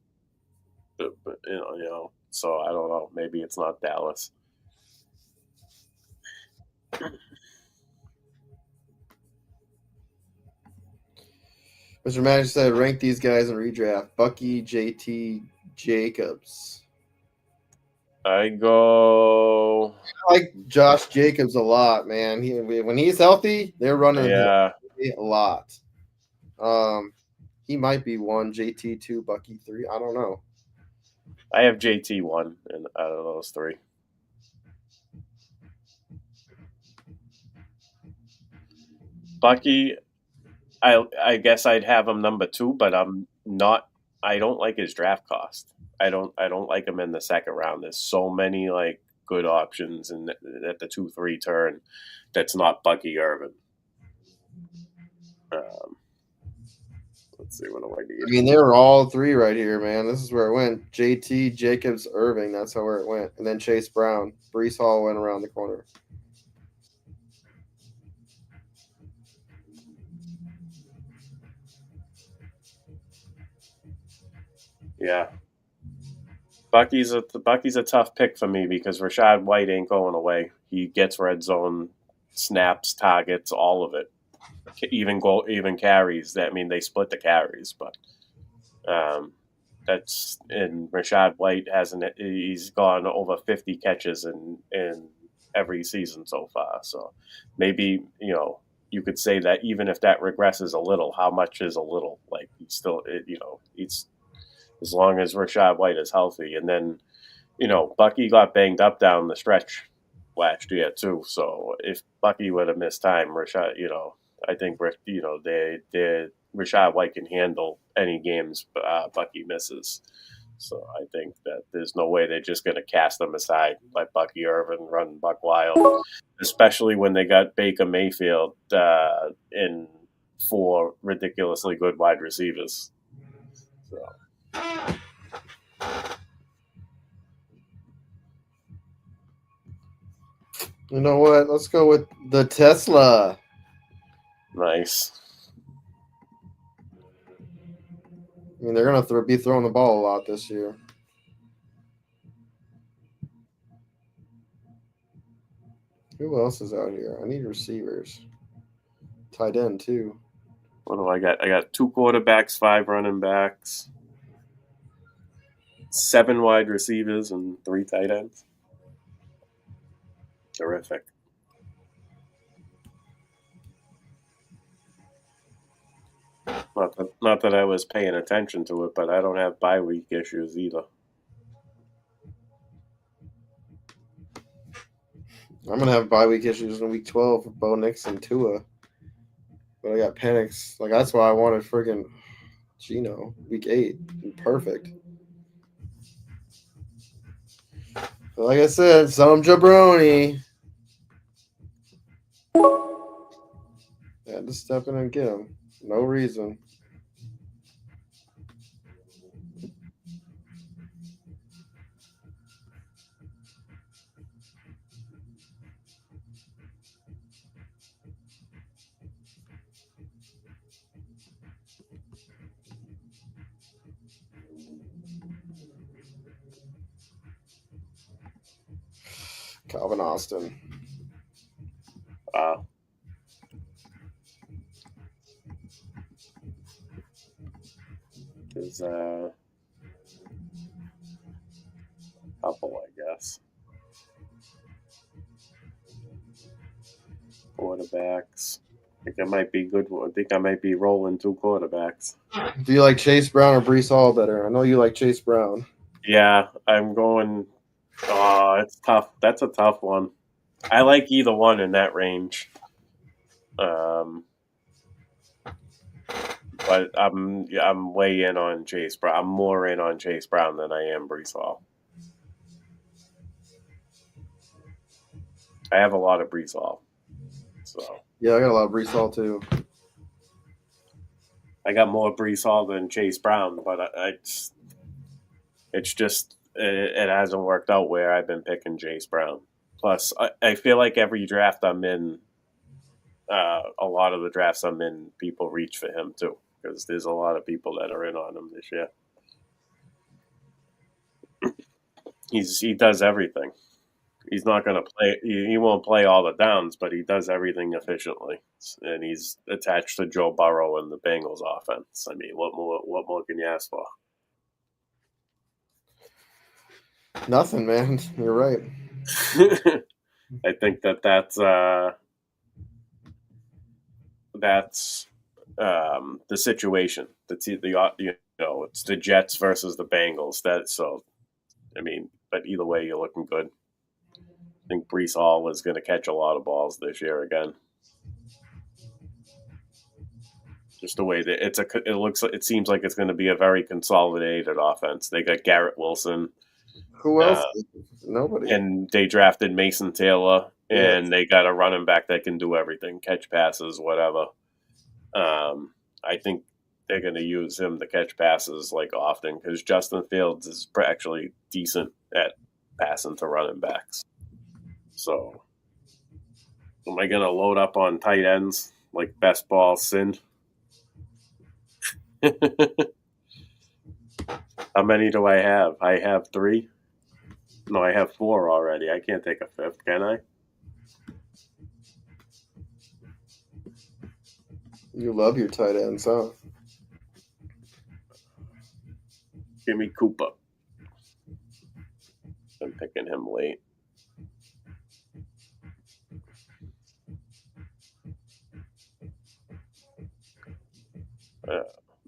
B: But, you know. So I don't know. Maybe it's not Dallas.
A: Mr. Magic said rank these guys in redraft. Bucky, JT, Jacobs.
B: I go.
A: I like Josh Jacobs a lot, man. When he's healthy, they're running a lot. He might be 1, JT 2, Bucky 3. I don't know.
B: I have JT 1 out of those 3. Bucky, I guess I'd have him number 2, but I'm not. I don't like his draft cost. I don't like him in the second round. There's so many like good options at the 2-3 turn. That's not Bucky Irvin. Let's see, what do I need?
A: I mean, they were all 3 right here, man. This is where it went. JT, Jacobs, Irving. That's where it went. And then Chase Brown. Breece Hall went around the corner.
B: Yeah. Bucky's a tough pick for me because Rachaad White ain't going away. He gets red zone snaps, targets, all of it. Even carries. I mean, they split the carries, but that's and Rachaad White he's gone over 50 catches in every season so far. So maybe you could say that even if that regresses a little, how much is a little? Like he's still he's as long as Rachaad White is healthy, and then Bucky got banged up down the stretch last year too. So if Bucky would have missed time, Rachaad, I think Rachaad White can handle any games Bucky misses. So I think that there's no way they're just going to cast him aside, let Bucky Irvin run buck wild, especially when they got Baker Mayfield in 4 ridiculously good wide receivers. So.
A: You know what? Let's go with the Tesla.
B: Nice.
A: I mean, they're going to be throwing the ball a lot this year. Who else is out here? I need receivers. Tight end, too.
B: What do I got? I got 2 quarterbacks, 5 running backs, 7 wide receivers, and 3 tight ends. Terrific. Not that I was paying attention to it, but I don't have bye week issues either.
A: I'm going to have bye week issues in week 12 with Bo Nix and Tua. But I got Penix. Like, that's why I wanted friggin' Gino, week 8. Perfect. But like I said, some jabroni. Had to step in and get him. No reason. Calvin Austin.
B: Wow. There's a couple, I guess. Quarterbacks. I think I might be good. I think I might be rolling 2 quarterbacks.
A: Do you like Chase Brown or Breece Hall better? I know you like Chase Brown.
B: Yeah, I'm going Oh, it's tough. That's a tough one. I like either one in that range. But I'm way in on Chase Brown. I'm more in on Chase Brown than I am Brees Hall. I have a lot of Brees Hall. So
A: Yeah, I got a lot of Brees Hall too.
B: I got more Brees Hall than Chase Brown, but it's just it hasn't worked out where I've been picking Chase Brown. Plus, I feel like every draft I'm in, a lot of the drafts I'm in, people reach for him too because there's a lot of people that are in on him this year. He does everything. He's not going to play. He won't play all the downs, but he does everything efficiently, and he's attached to Joe Burrow and the Bengals offense. I mean, what more can you ask for?
A: Nothing, man. You're right.
B: I think that's the situation. It's the Jets versus the Bengals. I mean, but either way, you're looking good. I think Brees Hall is going to catch a lot of balls this year again. Just the way that it seems like it's going to be a very consolidated offense. They got Garrett Wilson.
A: Who else? Nobody.
B: And they drafted Mason Taylor, and they got a running back that can do everything, catch passes, whatever. I think they're going to use him to catch passes like often because Justin Fields is actually decent at passing to running backs. So, am I going to load up on tight ends like best ball sin? How many do I have? I have 3. No, I have 4 already. I can't take a 5th, can I?
A: You love your tight ends, huh?
B: Give me Cooper. I'm picking him late.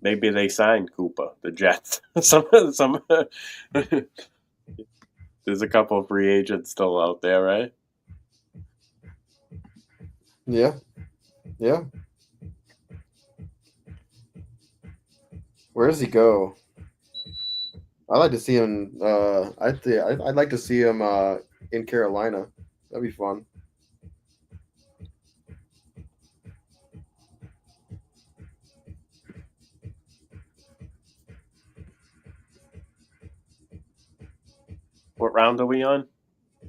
B: Maybe they signed Cooper, the Jets. There's a couple of free agents still out there, right?
A: Yeah. Where does he go? I'd like to see him. I'd like to see him in Carolina. That'd be fun.
B: What round are we on?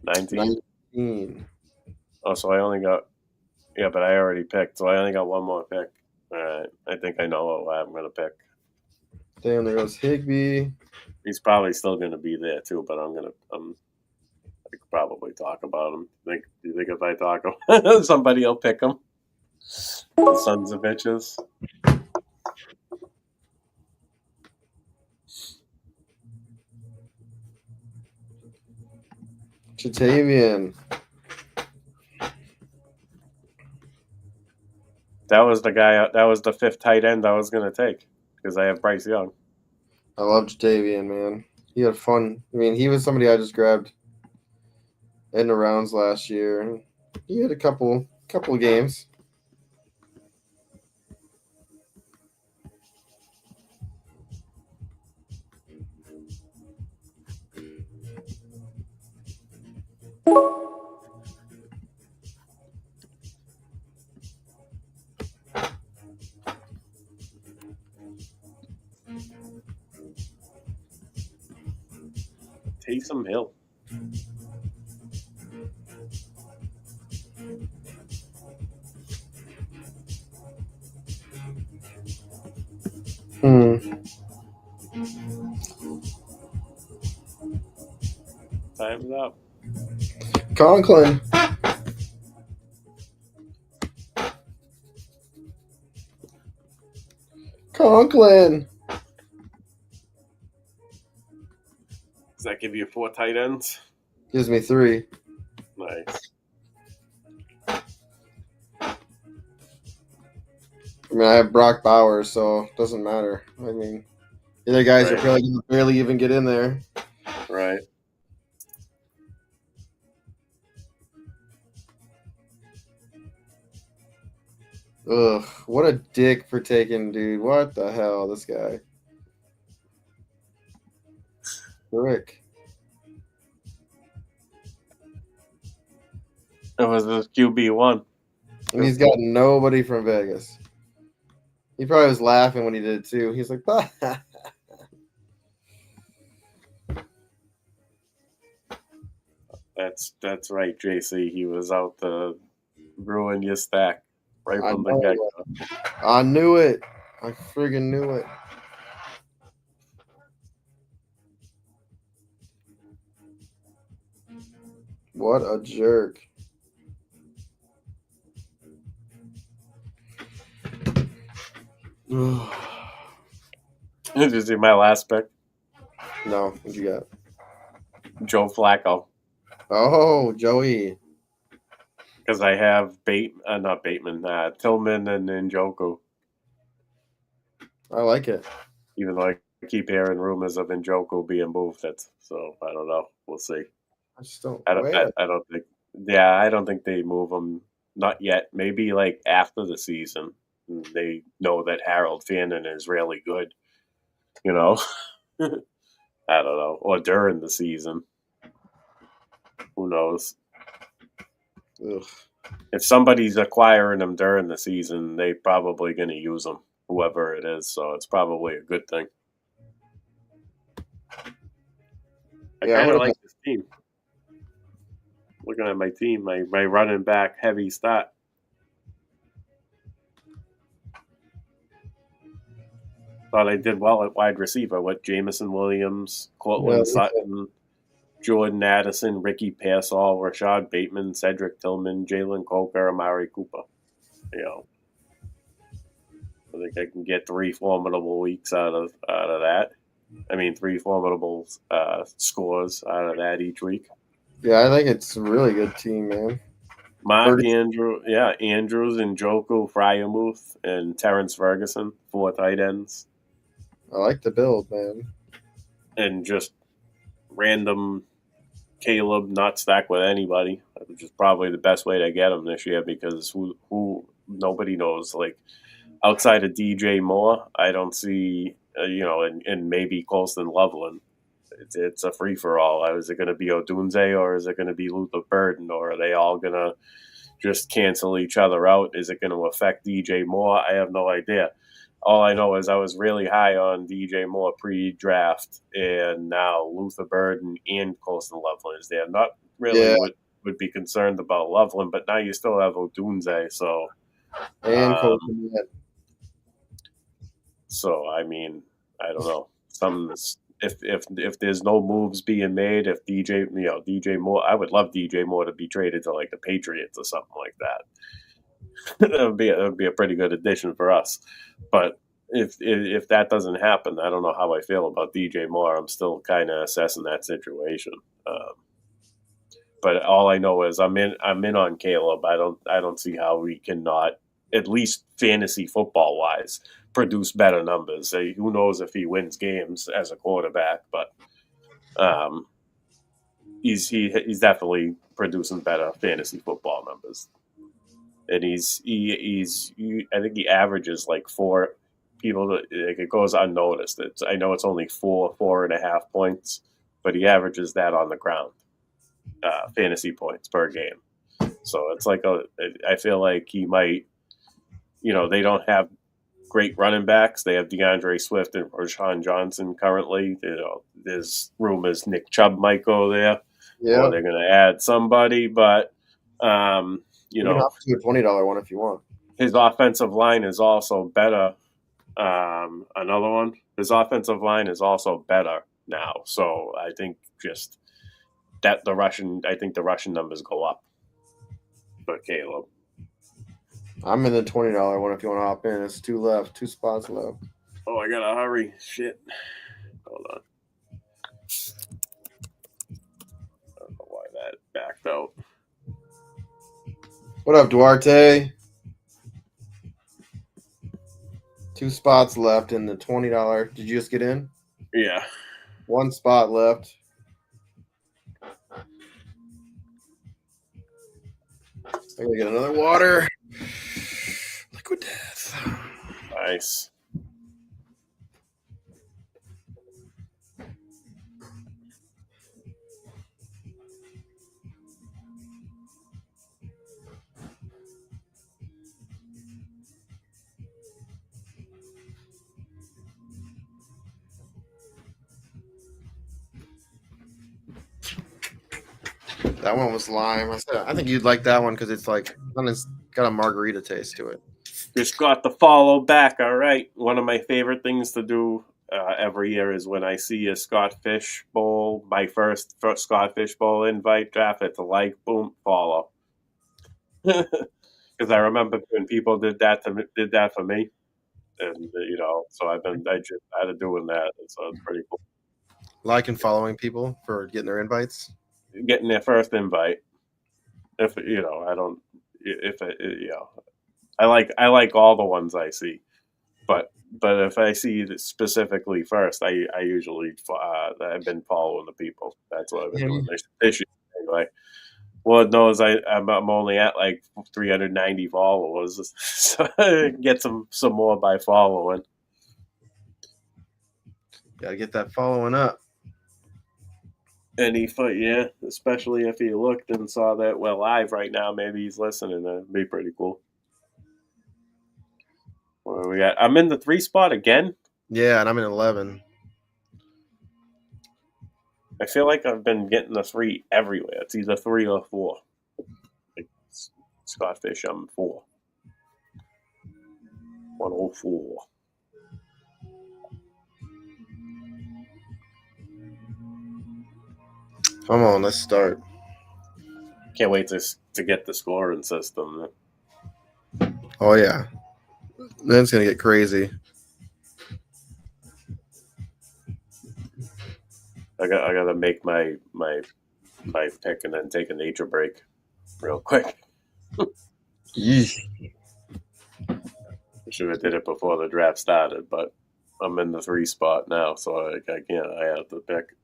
B: 19?
A: 19.
B: Oh, so I only got... Yeah, but I already picked, so I only got one more pick. All right. I think I know what I'm going to pick.
A: Damn, there goes Higbee.
B: He's probably still going to be there, too, but I could probably talk about him. Do you think if I talk him, somebody will pick him? The sons of bitches.
A: Jatavian.
B: That was the guy. That was the 5th tight end I was going to take because I have Bryce Young.
A: I love Jatavian, man. He had fun. I mean, he was somebody I just grabbed in the rounds last year. He had a couple of games.
B: Taysom Hill. Time's up.
A: Conklin.
B: Does that give you 4 tight ends?
A: Gives me 3.
B: Nice.
A: I mean, I have Brock Bowers, so it doesn't matter. I mean, the other guys are probably going to barely even get in there.
B: Right.
A: Ugh, what a dick for taking, dude. What the hell, this guy? Frick.
B: It was this QB1.
A: And he's got nobody from Vegas. He probably was laughing when he did it too. He's like,
B: That's right, JC. He was out to ruin your stack right
A: I
B: from the
A: know
B: get
A: it.
B: go.
A: I knew it. I friggin' knew it. What a jerk. No,
B: Did you see my last pick?
A: what you got?
B: Joe Flacco.
A: Oh, Joey.
B: Because I have not Bateman, Tillman and Njoku.
A: I like it.
B: Even though I keep hearing rumors of Njoku being moved, so I don't know. We'll see.
A: I just don't.
B: I don't think. Yeah, I don't think they move him. Not yet. Maybe like after the season, they know that Harold Fannin is really good. You know, I don't know, or during the season. Who knows?
A: Ugh.
B: If somebody's acquiring him during the season, they probably going to use him, whoever it is. So it's probably a good thing. I kind of like this team. Looking at my team, my running back heavy stat. Thought I did well at wide receiver with Jamison Williams, Cortland Sutton, Jordan Addison, Ricky Pearsall, Rashad Bateman, Cedric Tillman, Jalen Coker, Amari Cooper. You know, I think I can get 3 formidable weeks out of that. I mean, 3 formidable scores out of that each week.
A: Yeah, I think it's a really good team, man.
B: Andrews, and Njoku, Fryermuth, and Terrence Ferguson, 4 tight ends.
A: I like the build, man.
B: And just random Caleb, not stacked with anybody, which is probably the best way to get him this year because who nobody knows. Like outside of DJ Moore, I don't see and maybe Colston Loveland. It's a free for all. Is it going to be Odunze or is it going to be Luther Burden or are they all going to just cancel each other out? Is it going to affect DJ Moore? I have no idea. All I know is I was really high on DJ Moore pre-draft, and now Luther Burden and Colston Loveland is there. Not really would be concerned about Loveland, but now you still have Odunze, so
A: and Colston.
B: So I mean, I don't know. If there's no moves being made, if DJ Moore, I would love DJ Moore to be traded to like the Patriots or something like that. that would be a pretty good addition for us. But if that doesn't happen, I don't know how I feel about DJ Moore. I'm still kind of assessing that situation. But all I know is I'm in on Caleb. I don't see how we cannot, at least fantasy football wise, produce better numbers. Who knows if he wins games as a quarterback, but he's definitely producing better fantasy football numbers. And I think he averages like 4 people. Like it goes unnoticed. I know it's only 4.5 points, but he averages that on the ground, fantasy points per game. So it's like I feel like he might, they don't have great running backs. They have DeAndre Swift and Rashawn Johnson currently. There's rumors Nick Chubb might go there, or they're going to add somebody, but.
A: You can hop to a $20 one if you want.
B: His offensive line is also better. Another one. His offensive line is also better now. So I think just that I think the Russian numbers go up for Caleb.
A: I'm in the $20 one if you want to hop in. It's 2 spots left.
B: Oh, I gotta hurry. Shit. Hold on. I don't know why that backed out.
A: What up, Duarte? 2 spots left in the $20. Did you just get in?
B: Yeah.
A: 1 spot left. I gotta get another water. with death.
B: Nice.
A: That one was lime. I think you'd like that one because it's like it's got a margarita taste to it.
B: Just got the follow back. All right. One of my favorite things to do every year is when I see a Scott Fish Bowl, my first Scott Fish Bowl invite draft. It's a like, boom, follow. Because I remember when people did that for me, and so I just started doing that, and so it's pretty cool.
A: Like and following people for getting their invites.
B: Getting their first invite. If I like all the ones I see, but if I see it specifically first, I usually I've been following the people. That's what I've been doing this year anyway. Lord knows I'm only at like 390 followers, so I get some more by following.
A: Gotta get that following up.
B: And especially if he looked and saw that we're live right now, maybe he's listening. That'd be pretty cool. What do we got? I'm in the 3 spot again.
A: Yeah, and I'm in 11.
B: I feel like I've been getting the 3 everywhere. It's either 3 or 4. Like Scott Fish, I'm 4. 104.
A: Come on, let's start.
B: Can't wait to get the scoring system.
A: Oh yeah, then it's gonna get crazy.
B: I got to make my pick and then take a nature break real quick.
A: Yeesh.
B: Should have did it before the draft started, but I'm in the 3 spot now, so I can't. I have to pick.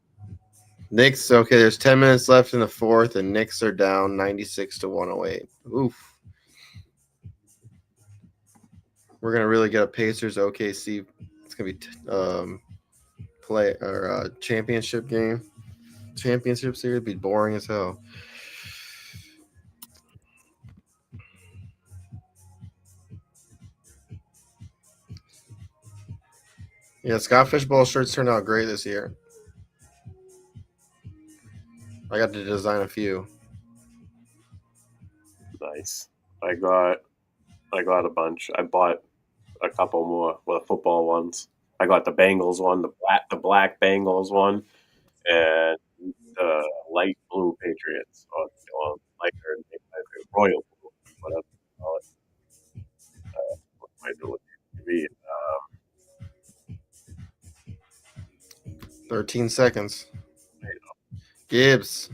A: Knicks, okay, there's 10 minutes left in the 4th, and Knicks are down 96 to 108. Oof. We're going to really get a Pacers OKC. It's going to be championship game. Championship series would be boring as hell. Yeah, Scott Fishbowl shirts turned out great this year. I got to design a few.
B: Nice. I got a bunch. I bought a couple more with football ones. I got the Bengals one, the black Bengals one, and the light blue Patriots, or lighter royal blue, whatever you call it. What am I doing? TV.
A: 13 seconds. Gibbs.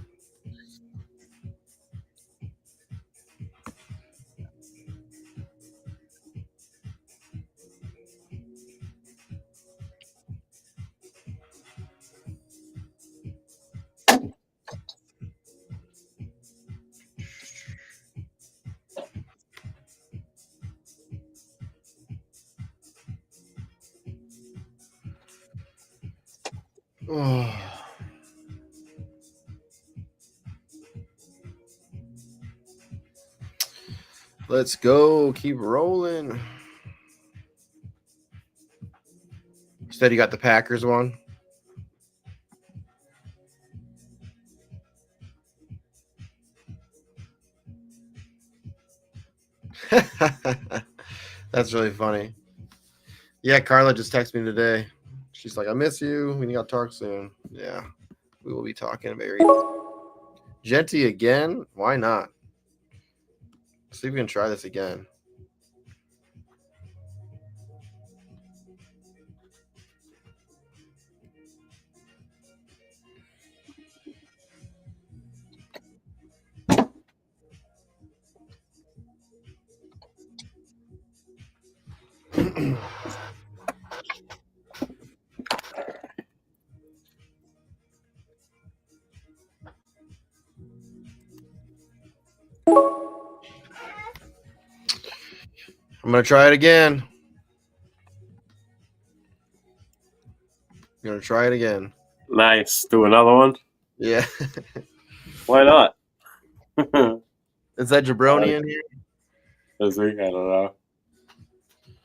A: Oh. Let's go. Keep rolling. Said you got the Packers one. That's really funny. Yeah, Carla just texted me today. She's like, I miss you. We got to talk soon. Yeah, we will be talking very. Genty again? Why not? See if we can try this again. I'm gonna try it again. I'm gonna try it again.
B: Nice. Do another one?
A: Yeah.
B: Why not?
A: Is that jabroni in here?
B: This week, I don't know.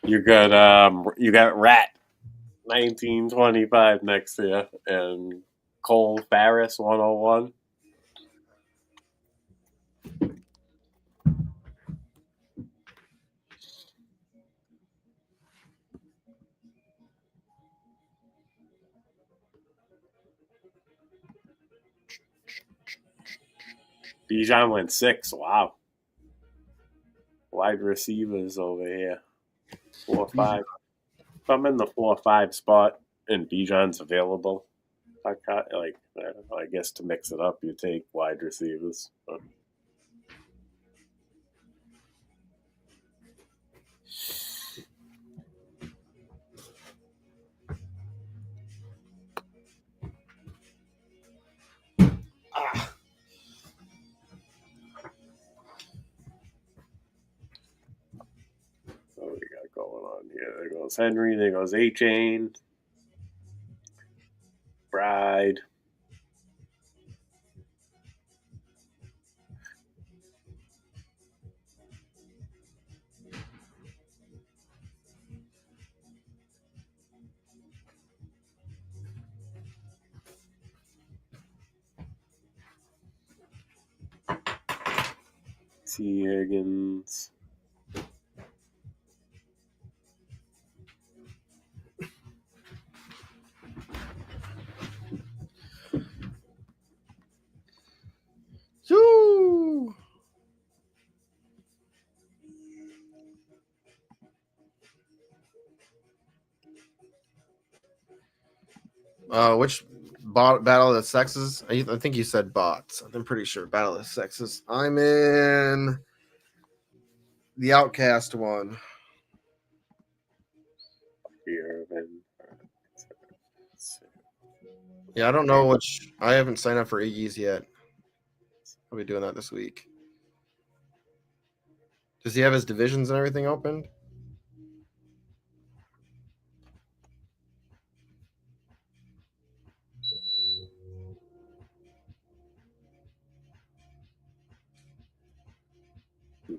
B: You got Rat 1925 next to you, and Cole Farris 101. Bijan went 6. Wow. Wide receivers over here. 4-5. If I'm in the 4-5 spot and Bijan's available, I guess to mix it up, you take wide receivers. But what we got going on here? There goes Henry. There goes A-Chain. Bride. T. Higgins.
A: Woo! Which Battle of the Sexes? I think you said bots. I'm pretty sure Battle of the Sexes. I'm in the Outcast one. Yeah, I don't know which. I haven't signed up for Iggy's yet. I'll be doing that this week. Does he have his divisions and everything opened?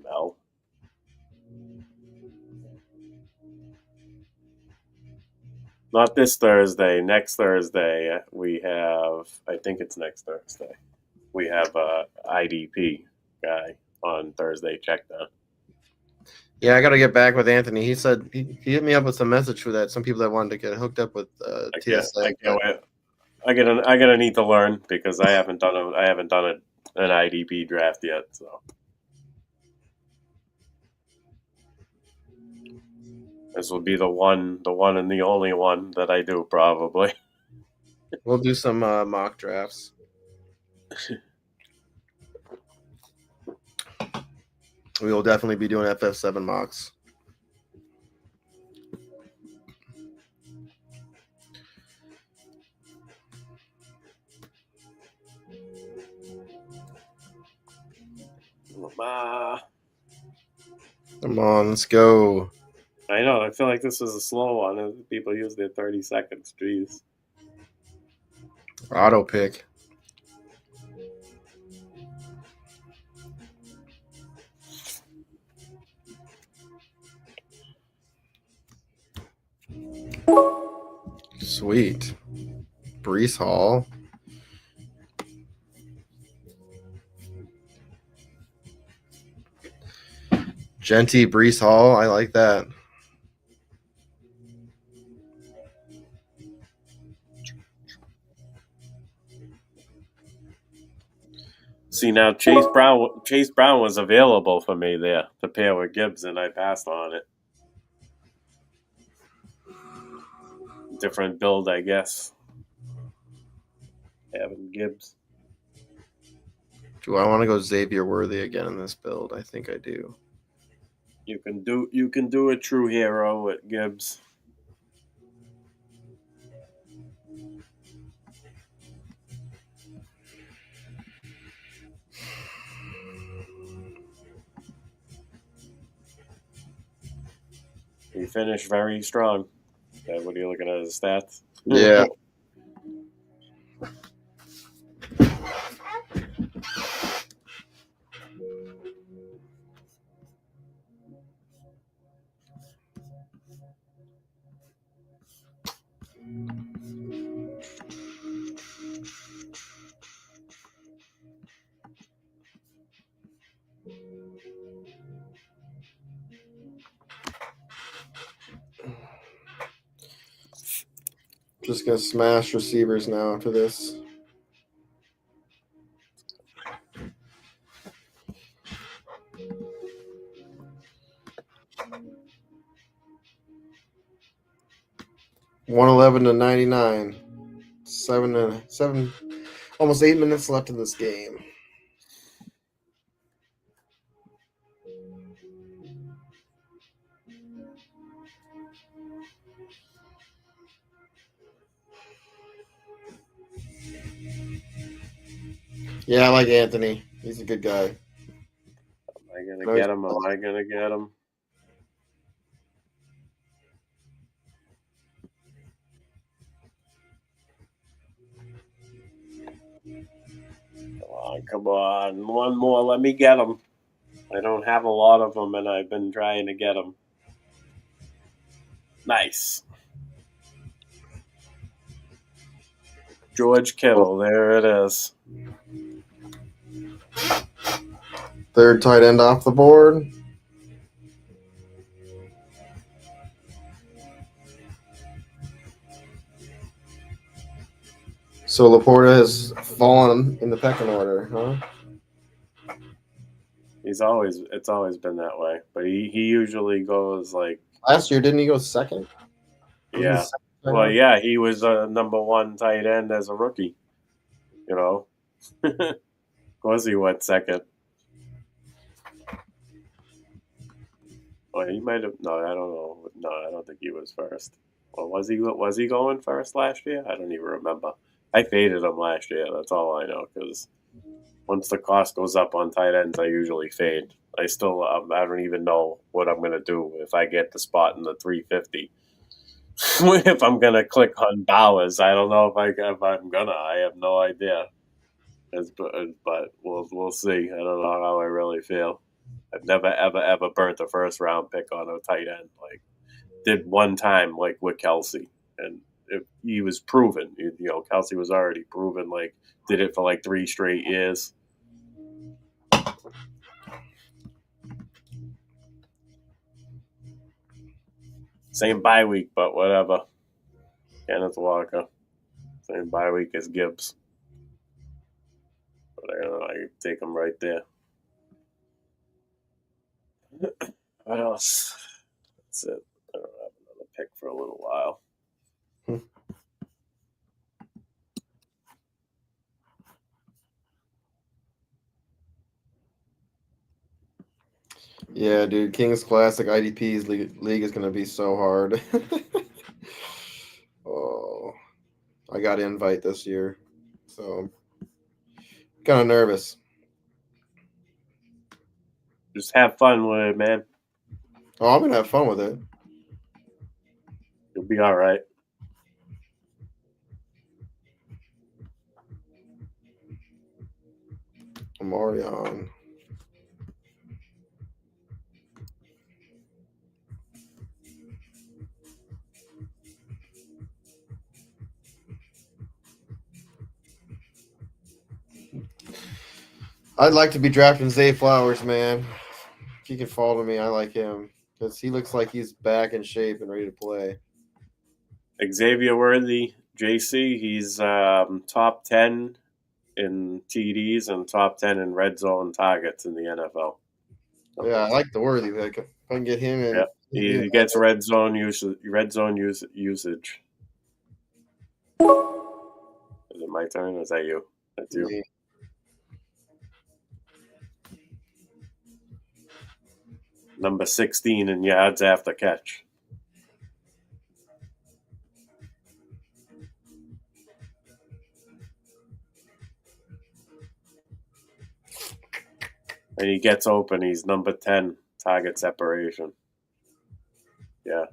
B: No. Not this Thursday. Next Thursday, we have, I think it's next Thursday, we have a IDP guy on Thursday. Check that.
A: Yeah, I got to get back with Anthony. He said he hit me up with some message for that. Some people that wanted to get hooked up with TSA.
B: I'm gonna need to learn because I haven't done an IDP draft yet. So this will be the one and the only one that I do probably.
A: We'll do some mock drafts. We will definitely be doing FF7 mocks. Come on, let's go.
B: I know. I feel like this is a slow one. People use their 30 seconds. Jeez.
A: Auto pick. Sweet. Brees Hall. Genty Brees Hall. I like that.
B: See, now Chase Brown was available for me there to pair with Gibbs, and I passed on it. Different build, I guess. Having Gibbs.
A: Do I want to go Xavier Worthy again in this build? I think I do.
B: You can do a true hero with Gibbs. He finished very strong. What are you looking at his stats?
A: Yeah. Just gonna smash receivers now after this. $111-99. 7, almost 8 minutes left in this game. Yeah, I like Anthony. He's a good guy.
B: Am I gonna get him? Am I gonna get him? Come on. One more. Let me get him. I don't have a lot of them, and I've been trying to get them. Nice. George Kittle. There it is.
A: Third tight end off the board. So Laporta has fallen in the pecking order, huh?
B: It's always been that way. But he usually goes like
A: Last year, didn't he go second?
B: Yeah. Well, yeah, he was a number one tight end as a rookie. You know, of course he went second. Well, he might have. No, I don't know. No, I don't think he was first. Well, was he? Was he going first last year? I don't even remember. I faded him last year. That's all I know. Because once the cost goes up on tight ends, I usually fade. I don't even know what I'm gonna do if I get the spot in the 350. If I'm gonna click on Bowers, I don't know if I'm gonna. I have no idea. But we'll see. I don't know how I really feel. I've never ever burnt a first round pick on a tight end. Like did one time like with Kelsey, and he was proven. Kelsey was already proven. Like did it for like 3 straight years. Same bye week, but whatever. Kenneth Walker. Same bye week as Gibbs. But I don't know. I take him right there. What else? That's it. I don't have another pick for a little while.
A: Yeah, dude. Kings Classic IDP's league is going to be so hard. Oh, I got an invite this year, so kind of nervous.
B: Just have fun with it, man.
A: Oh, I'm going to have fun with it.
B: You'll be all right.
A: I'm already on. I'd like to be drafting Zay Flowers, man. If he can fall to me, I like him because he looks like he's back in shape and ready to play.
B: Xavier Worthy, JC, he's top 10 in TDs and top 10 in red zone targets in the NFL.
A: Yeah, I like the Worthy pick. If I can get him in.
B: Yeah, he gets red zone usage. Is it my turn or is that you? That's you.
A: Me.
B: Number 16 in yards after catch. And he gets open. He's number 10 target separation. Yeah.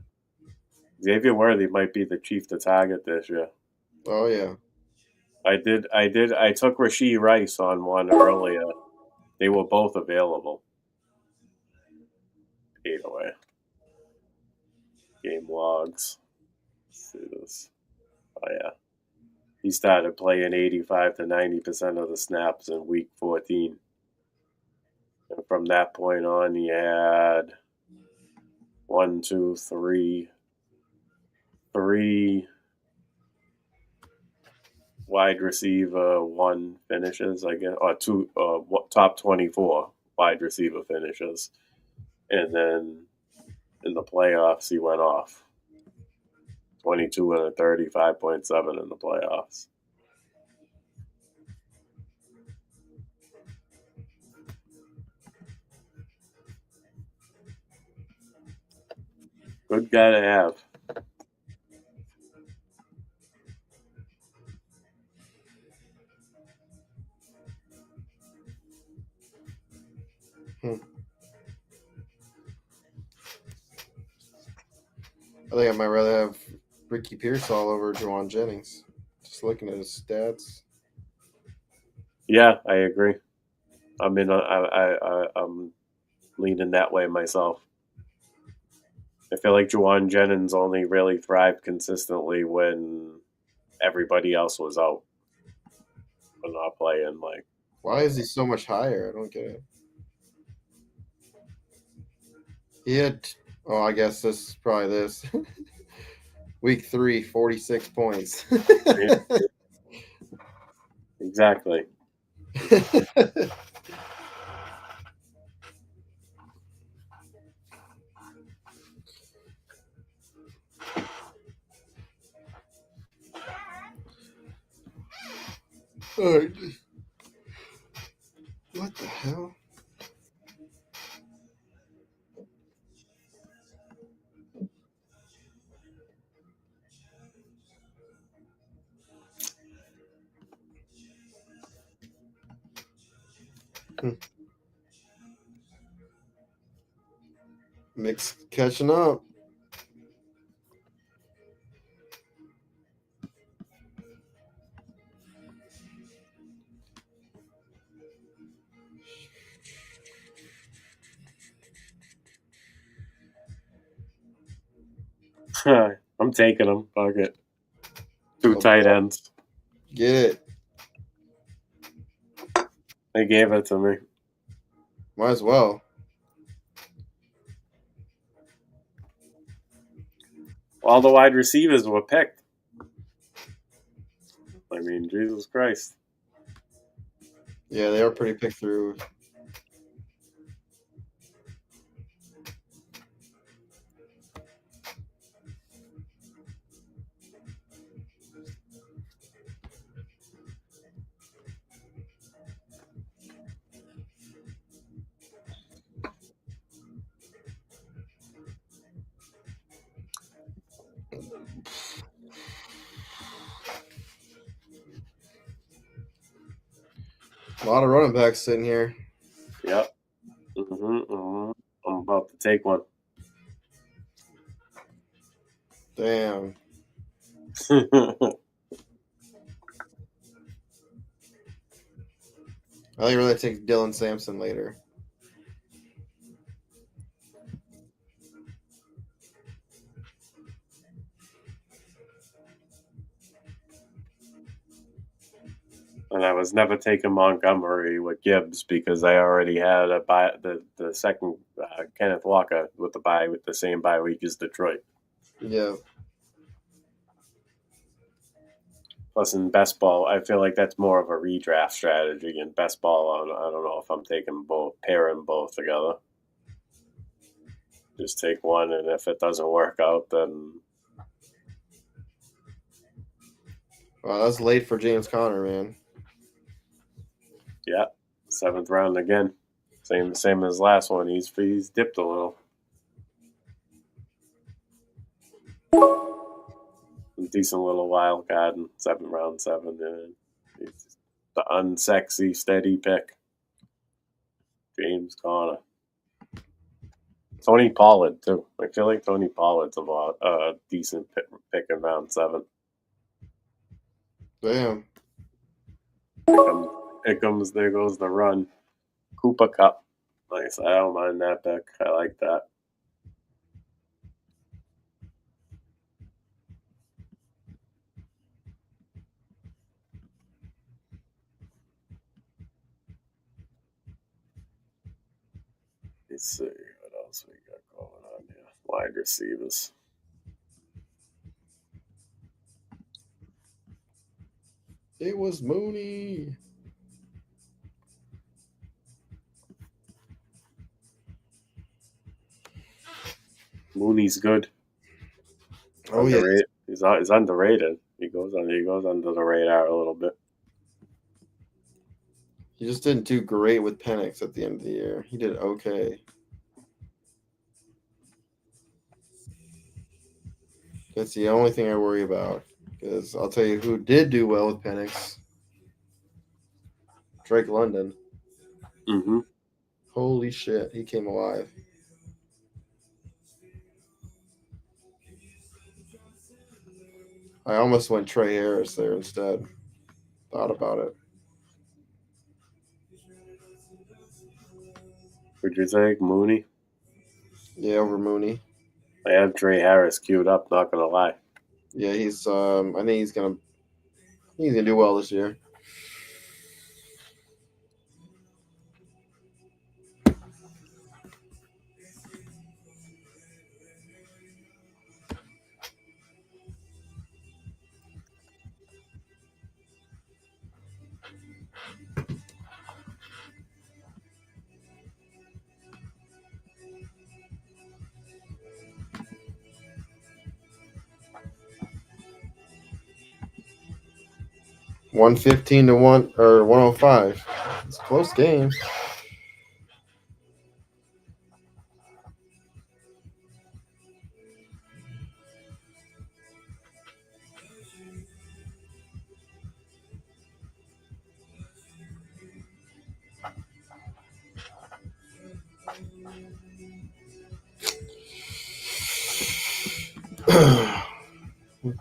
B: Xavier Worthy might be the chief to target this year.
A: Oh yeah.
B: I took Rashee Rice on one earlier. They were both available. 8 away. Game logs. Let's see this. Oh yeah. He started playing 85 to 90% of the snaps in week 14. And from that point on, he had three wide receiver one finishes, I guess, or two top 24 wide receiver finishes. And then in the playoffs, he went off 22 and a 35.7 in the playoffs. Good guy to have.
A: I think I might rather have Ricky Pierce all over Juwan Jennings. Just looking at his stats.
B: Yeah, I agree. I'm leaning that way myself. I feel like Juwan Jennings only really thrived consistently when everybody else was out and not playing. Like,
A: why is he so much higher? I don't get it. He had, oh, I guess this is probably this. Week 3, 46 points.
B: exactly.
A: What the hell? Nick's catching up.
B: I'm taking him. Fuck it. Two tight ends.
A: Get it.
B: They gave it to me.
A: Might as well.
B: All the wide receivers were picked. I mean, Jesus Christ.
A: Yeah, they are pretty picked through. A lot of running backs sitting here.
B: Yep. I'm about to take one.
A: Damn. I think really take Dylan Sampson later.
B: And I was never taking Montgomery with Gibbs because I already had the second Kenneth Walker with the same bye week as Detroit.
A: Yeah.
B: Plus, in best ball, I feel like that's more of a redraft strategy. In best ball, I don't know if I'm pairing both together. Just take one, and if it doesn't work out, then.
A: Wow, that's late for James Conner, man.
B: Yeah, 7th round again. Same as last one. He's dipped a little. Decent little wild card in round 7. He's the unsexy, steady pick. James Conner. Tony Pollard too. I feel like Tony Pollard's a decent pick in round 7.
A: Damn.
B: There goes the run. Cooper Cup. Nice. I don't mind that pick. I like that. Let's see what else we got going on here. Wide receivers.
A: It was Mooney.
B: Mooney's good.
A: Oh yeah,
B: He's underrated. He goes under the radar a little bit.
A: he just didn't do great with Penix at the end of the year. He did okay. That's the only thing I worry about. Because I'll tell you who did do well with Penix. Drake London.
B: Mm-hmm.
A: Holy shit, he came alive. I almost went Trey Harris there instead. Thought about it.
B: Would you take Mooney?
A: Yeah, over Mooney.
B: I have Trey Harris queued up. Not gonna lie.
A: Yeah, he's. I think he's gonna do well this year. $115 to 105. It's a close game.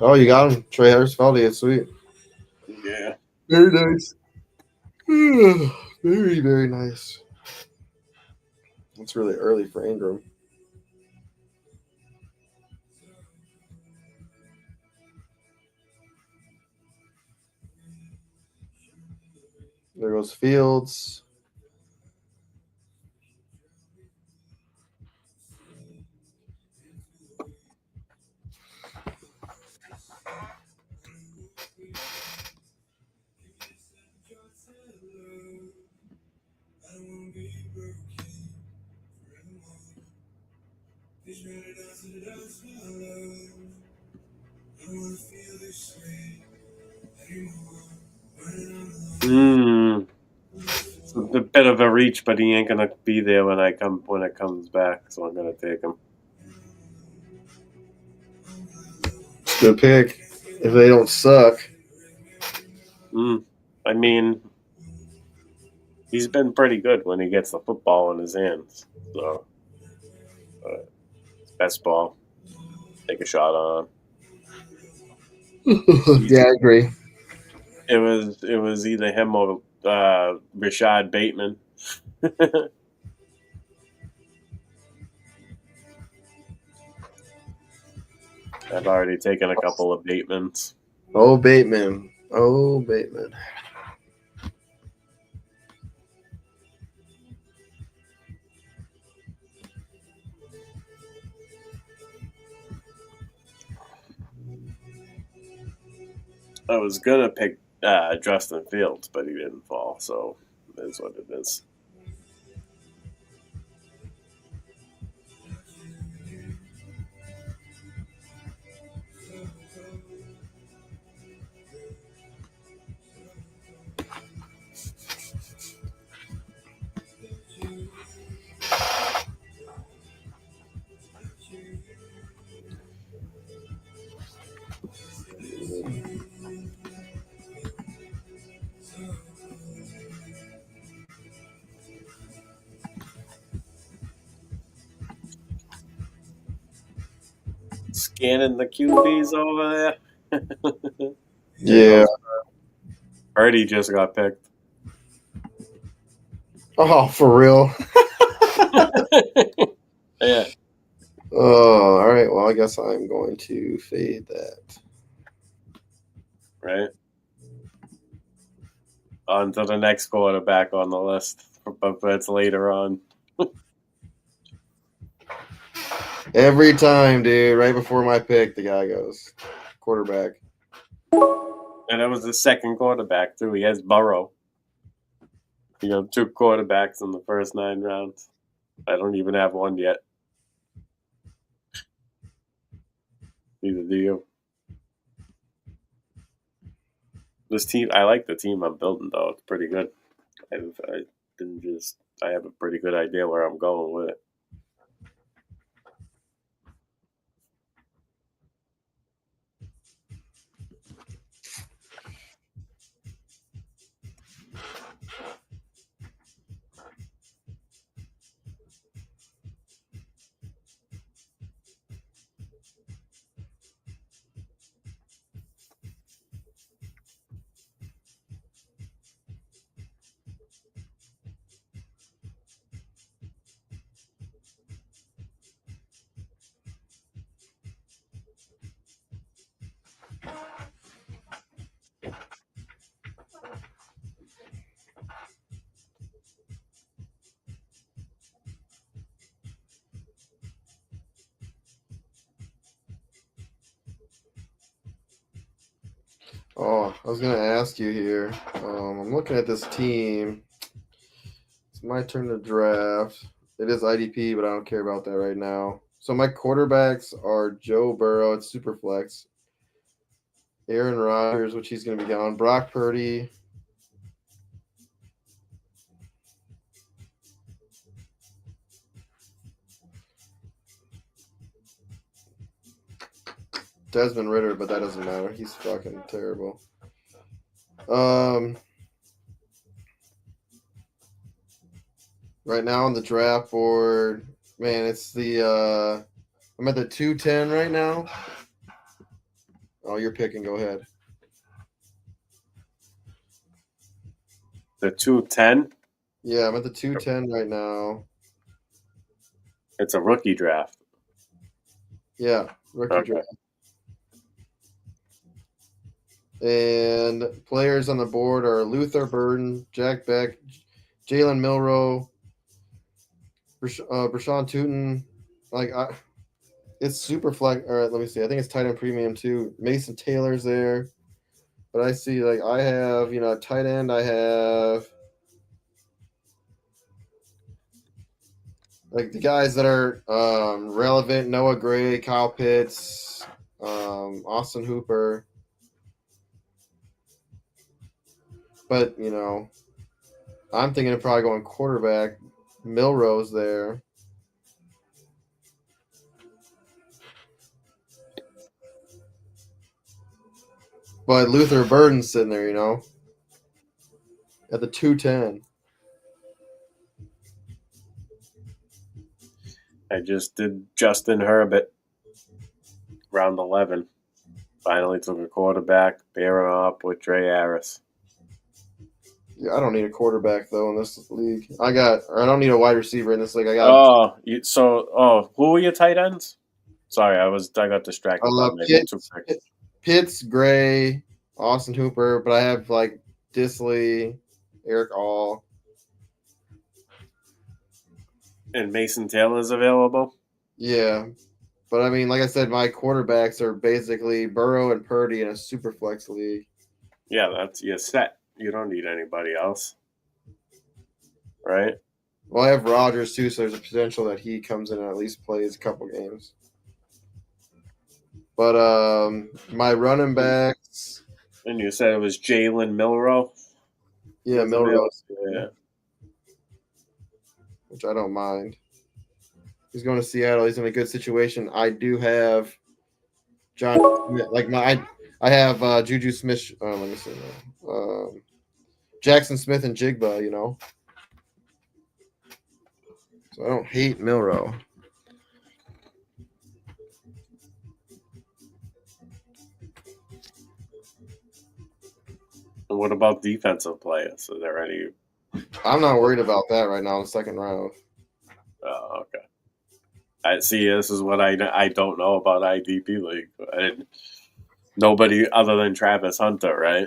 A: Oh, you got him. Trey Harris Valdez, sweet.
B: Yeah.
A: Very nice. Very, very nice. It's really early for Ingram. There goes Fields.
B: It's a bit of a reach, but he ain't gonna be there when it comes back. So I'm gonna take him.
A: Good pick. If they don't suck.
B: I mean, he's been pretty good when he gets the football in his hands. So, best ball. Take a shot on.
A: Yeah, I agree.
B: It was either him or Rashad Bateman. I've already taken a couple of Batemans.
A: Oh, Bateman. Oh, Bateman.
B: I was gonna pick Justin Fields, but he didn't fall, so it is what it is. scanning the QBs over there.
A: Yeah.
B: Purdy just got picked.
A: Oh, for real?
B: Yeah.
A: Oh, all right. Well, I guess I'm going to fade that.
B: Right. On to the next quarterback on the list, but that's later on.
A: Every time, dude. Right before my pick, the guy goes quarterback.
B: And it was the second quarterback, too. He has Burrow. You know, 2 quarterbacks in the first 9 rounds. I don't even have one yet. Neither do you. This team, I like the team I'm building, though. It's pretty good. I have a pretty good idea where I'm going with it.
A: Oh, I was gonna ask you here. I'm looking at this team. It's my turn to draft. It is IDP, but I don't care about that right now. So my quarterbacks are Joe Burrow. It's super flex. Aaron Rodgers, which he's gonna be gone. Brock Purdy. Desmond Ritter, but that doesn't matter. He's fucking terrible. Right now on the draft board, man, it's the I'm at the 210 right now. Oh, you're picking. Go ahead.
B: The 210?
A: Yeah, I'm at the 210 right now.
B: It's a rookie draft.
A: Yeah, rookie draft. And players on the board are Luther Burden, Jack Beck, Jalen Milroe, Brashawn Tootin. It's super flex. All right, let me see. I think it's tight end premium too. Mason Taylor's there, but I see I have tight end. I have the guys that are relevant: Noah Gray, Kyle Pitts, Austin Hooper. But I'm thinking of probably going quarterback. Milroe's there. But Luther Burden's sitting there, at the 210.
B: I just did Justin Herbert, round 11. Finally took a quarterback, pairing up with Trey Harris.
A: Yeah, I don't need a quarterback though in this league. I don't need a wide receiver in this league.
B: Who were your tight ends? Sorry, I got distracted by my two picks.
A: Pitts, Gray, Austin Hooper, but I have Disley, Eric All.
B: And Mason Taylor's available?
A: Yeah. But I mean, like I said, my quarterbacks are basically Burrow and Purdy in a super flex league.
B: Yeah, you're set. You don't need anybody else. Right?
A: Well, I have Rodgers too, so there's a potential that he comes in and at least plays a couple games. But my running backs.
B: And you said it was Jalen Milroe?
A: Yeah, Milroe.
B: Yeah.
A: Which I don't mind. He's going to Seattle. He's in a good situation. I do have John. I have Juju Smith. Let me see. Jackson Smith and Jigba. So I don't hate Milroe.
B: What about defensive players? Are there any?
A: I'm not worried about that right now in the second round.
B: Oh, okay. I see. This is what I don't know about IDP League. Nobody other than Travis Hunter, right?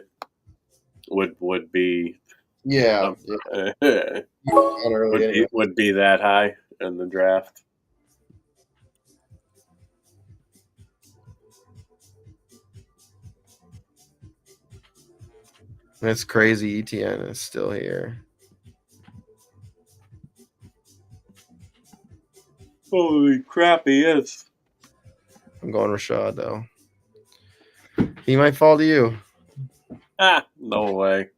B: Would be
A: Yeah, not early anyway.
B: would be that high in the draft.
A: It's crazy. ETN is still here.
B: Holy crap, he is.
A: I'm going Rashad though. He might fall to you.
B: Ah, no way.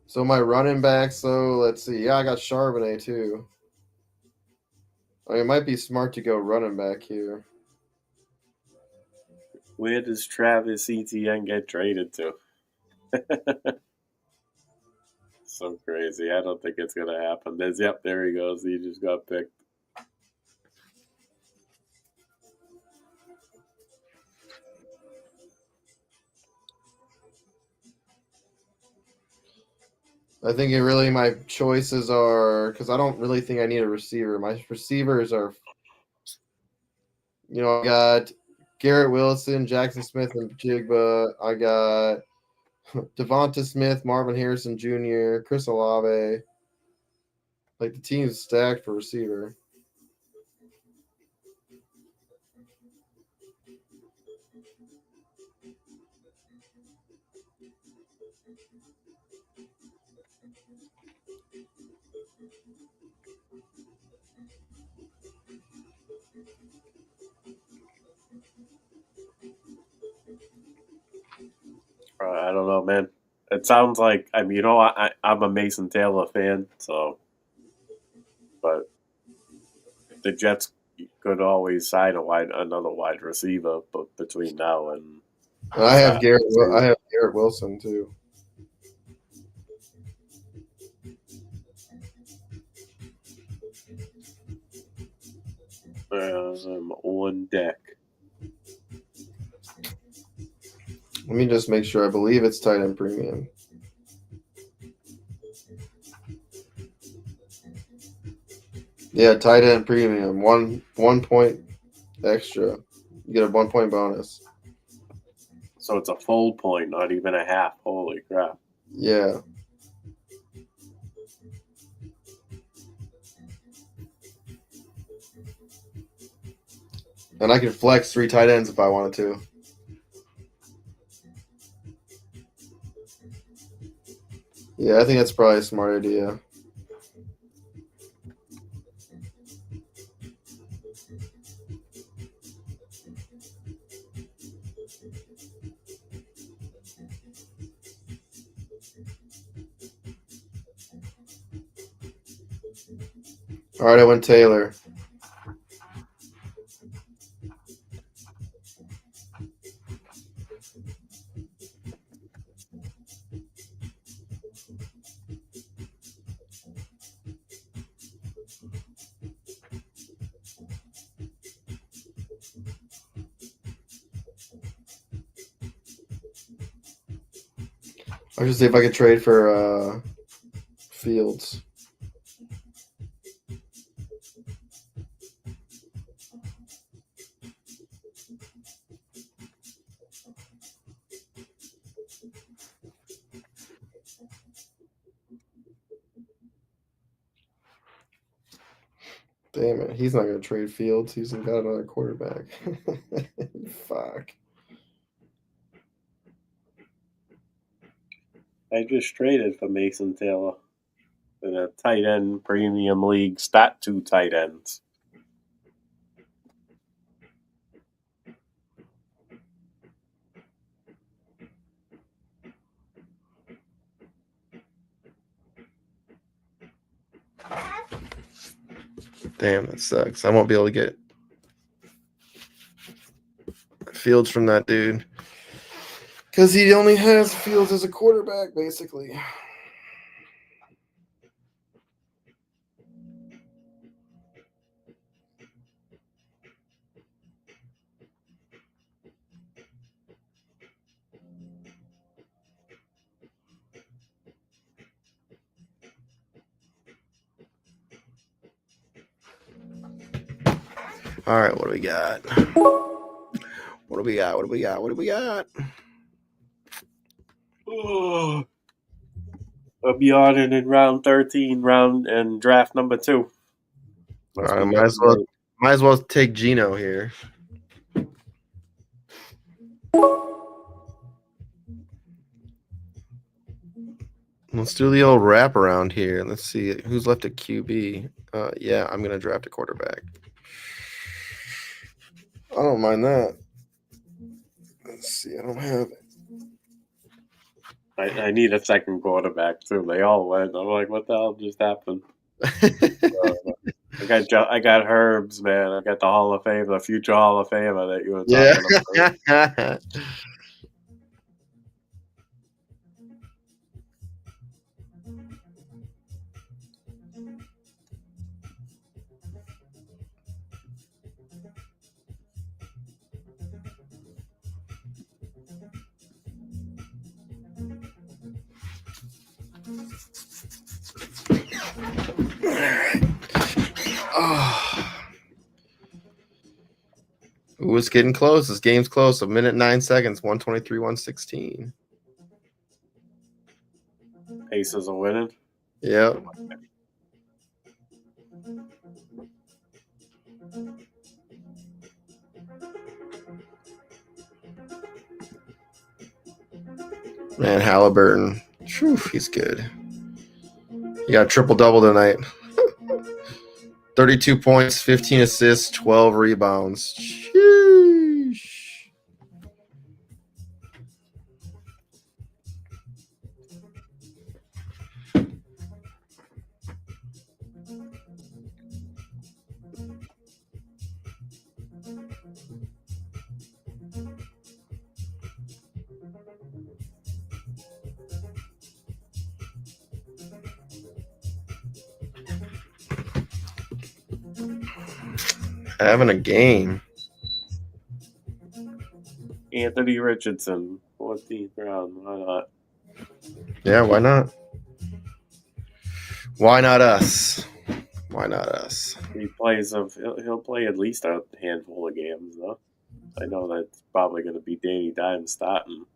A: So my running back, so let's see. Yeah, I got Charbonnet too. I mean, it might be smart to go running back here.
B: Where does Travis Etienne get traded to? So crazy. I don't think it's gonna happen. There he goes. He just got picked.
A: I think it really my choices are because I don't really think I need a receiver. My receivers are, I got Garrett Wilson, Jackson Smith, and Jigba. I got Devonta Smith, Marvin Harrison Jr., Chris Olave. Like the team's stacked for receiver.
B: I don't know, man. It sounds like I'm a Mason Taylor fan, so but the Jets could always sign another wide receiver, but between now and
A: I have Garrett Wilson too.
B: I'm on deck.
A: Let me just make sure. I believe it's tight end premium. Yeah, tight end premium. One point extra. You get a 1 point bonus.
B: So it's a full point, not even a half. Holy crap.
A: Yeah. And I can flex 3 tight ends if I wanted to. Yeah, I think that's probably a smart idea. All right, I went Taylor. I should see if I could trade for Fields. Damn it. He's not going to trade Fields. He's got another quarterback. Fuck.
B: I just traded for Mason Taylor in a tight end premium league. Stat 2 tight ends.
A: Damn, that sucks. I won't be able to get Fields from that dude. Because he only has Fields as a quarterback, basically. All right, what do we got? What do we got? What do we got? What do we got?
B: Oh, I'll be on it in round 13, round and draft number 2.
A: All right, might as well take Gino here. Let's do the old wraparound here. Let's see who's left at QB. Yeah, I'm gonna draft a quarterback. I don't mind that. Let's see. I don't have it.
B: I need a second quarterback too. They all went. I'm like, what the hell just happened? I got Herbs, man. I got the Hall of Fame, the future Hall of Famer that you were talking about.
A: Ooh, it's getting close. This game's close. A minute 9 seconds. 123, 116.
B: Aces are winning.
A: Yep. Man, Halliburton. Whew, he's good. He got a triple-double tonight. 32 points, 15 assists, 12 rebounds. Sheesh. Having a game.
B: Anthony Richardson, 14th round. Why not?
A: Yeah, why not? Why not us? Why not us?
B: He plays he'll play at least a handful of games though. I know that's probably going to be Danny Dimes starting.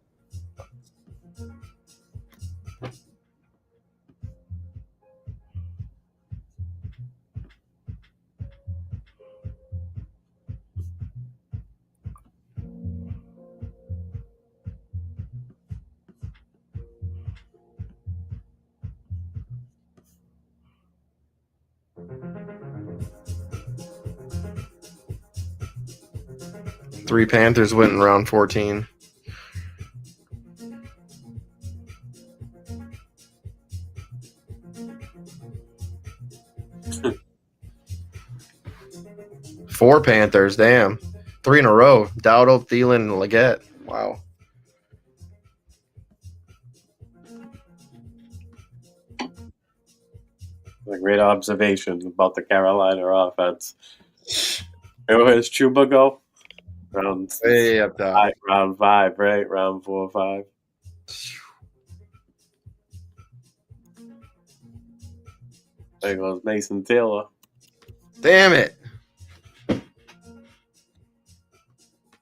A: Three Panthers went in round 14. Four Panthers, damn. 3 in a row. Dowdle, Thielen, and Leggett. Wow.
B: A great observation about the Carolina offense. Where does Chuba go?
A: Way up top.
B: Round 5, right? Round 4 or 5. There goes Mason Taylor.
A: Damn it.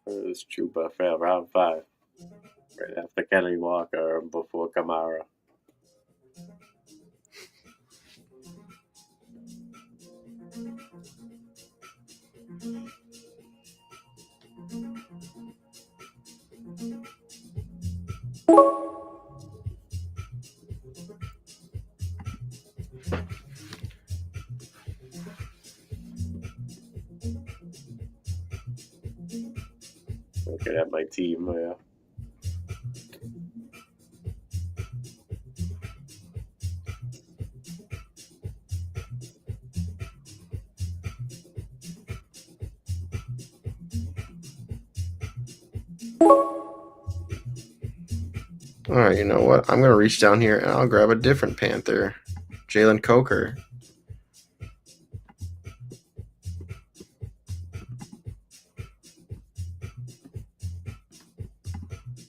B: Where's Chuba for round 5? Right after Kenny Walker and before Kamara. Looking at my team, yeah.
A: All right, you know what? I'm going to reach down here and I'll grab a different Panther. Jalen Coker.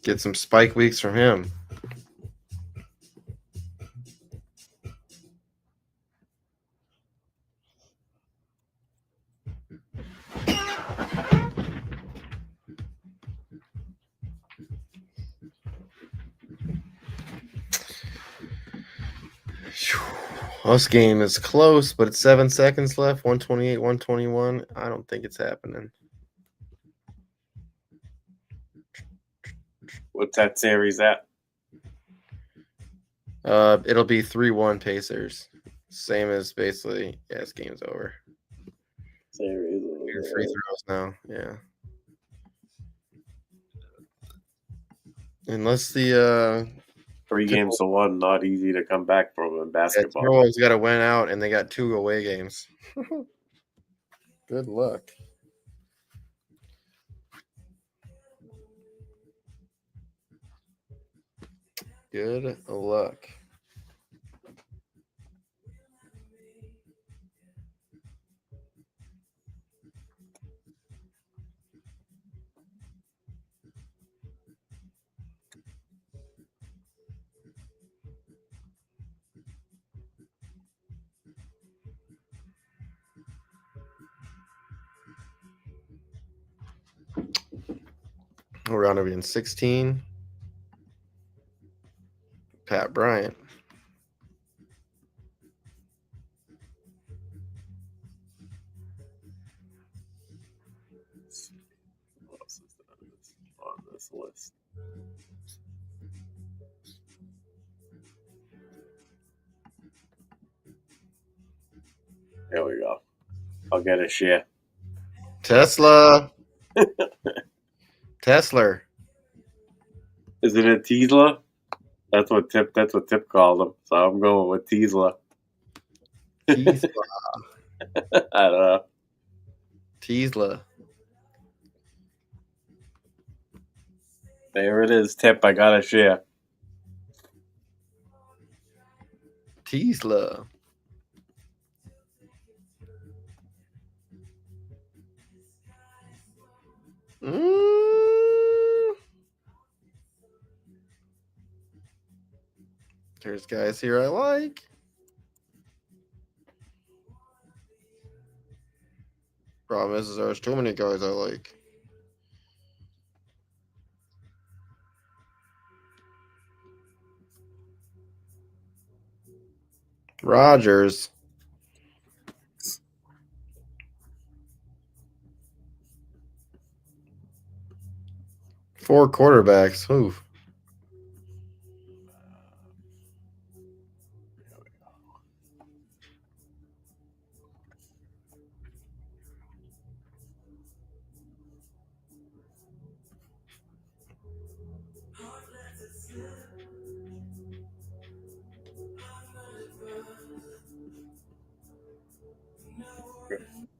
A: Get some spike weeks from him. This game is close, but it's 7 seconds left. 128, 121. I don't think it's happening.
B: What's that series at?
A: It'll be 3-1 Pacers. Same as basically, this game's over.
B: Series.
A: Free throws now, yeah. Unless the
B: 3 games to 1, not easy to come back from in basketball.
A: Timberwolves got to win out, and they got 2 away games. Good luck. Good luck. We're on to be in 16. Pat Bryant.
B: What else is on this list? There we go. I'll get a share.
A: Tesla. Tesla.
B: Is it a Tesla? That's what Tip called him. So I'm going with Tesla.
A: Tesla.
B: I don't know.
A: Tesla.
B: There it is, Tip. I got a share.
A: Tesla. There's guys here I like. Problem is there's too many guys I like. Rodgers. Four quarterbacks. Oof.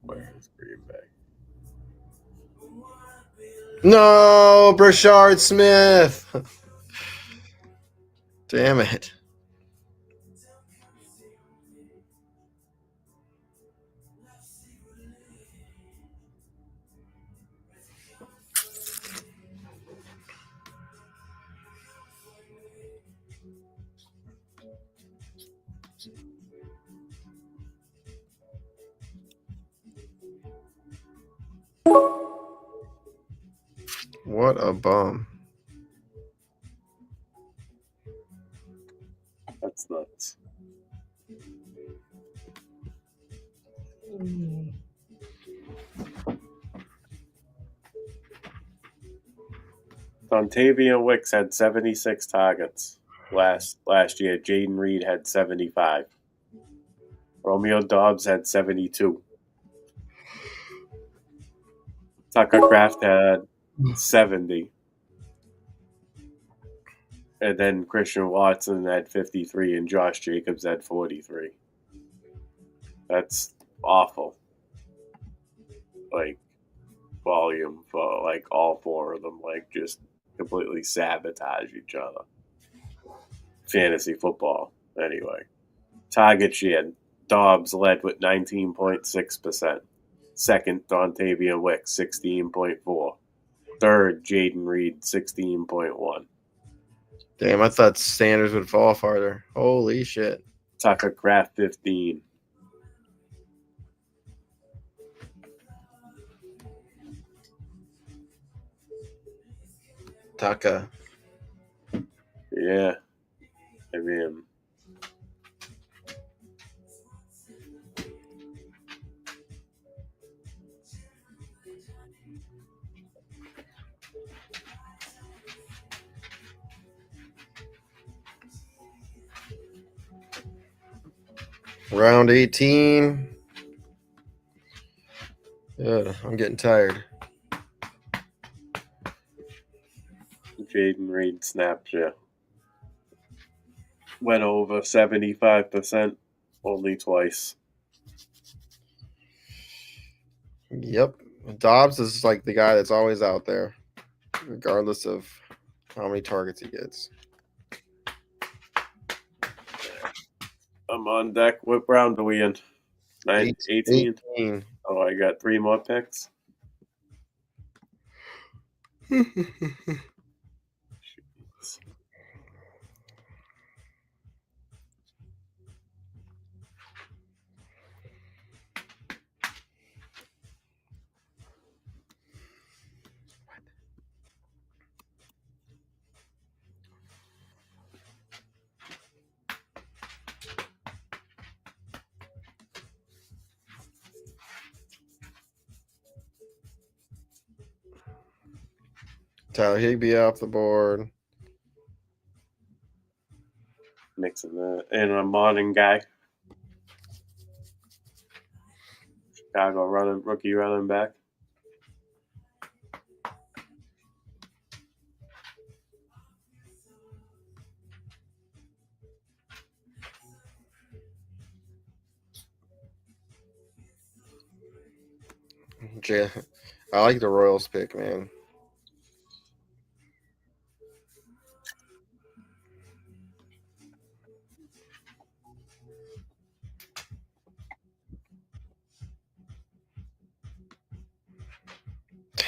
B: Where's Green Bay?
A: No, Brashard Smith. Damn it. What a bum.
B: That's nuts. Dontavian Wicks had 76 targets last year. Jaden Reed had 75. Romeo Dobbs had 72. Tucker Kraft had 70. And then Christian Watson had 53 and Josh Jacobs had 43. That's awful. Like, volume for, like, all four of them. Like, just completely sabotage each other. Fantasy football, anyway. Target share. Dobbs led with 19.6%. Second, Dontavian Wicks, 16.4%. Third, Jaden Reed, 16.1%.
A: Damn, I thought Sanders would fall farther. Holy shit.
B: Tucker Kraft, 15%.
A: Tucker.
B: Yeah. I mean,
A: Round 18. Good. I'm getting tired.
B: Jaden Reed snapped you. Went over 75% only twice.
A: Yep. Dobbs is like the guy that's always out there, regardless of how many targets he gets.
B: I'm on deck. What round are we in? 18? Oh, I got 3 more picks.
A: Tyler Higbee off the board.
B: Mixing that. And a modern guy. Chicago rookie running back.
A: I like the Royals pick, man.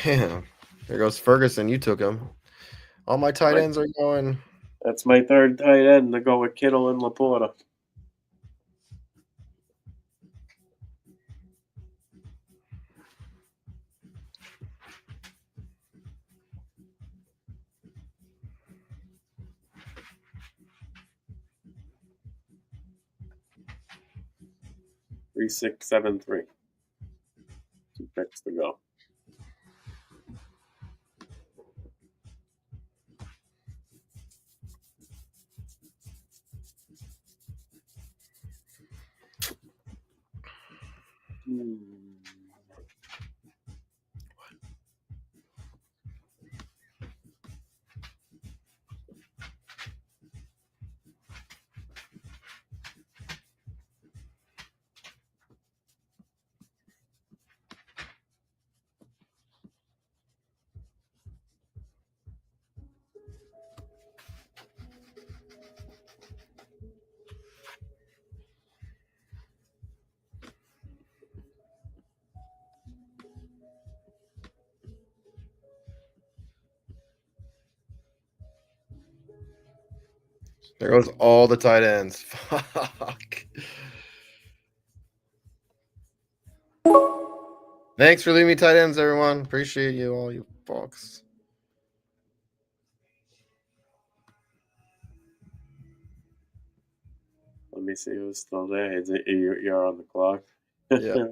A: Damn. There goes Ferguson. You took him. All my tight ends are going.
B: That's my third tight end to go with Kittle and Laporta. Three, 6, 7, 3. 2 picks to go.
A: There goes all the tight ends. Fuck. Thanks for leaving me tight ends, everyone. Appreciate you, all you fucks.
B: Let me see who's still there. You're on the clock.
A: Yeah.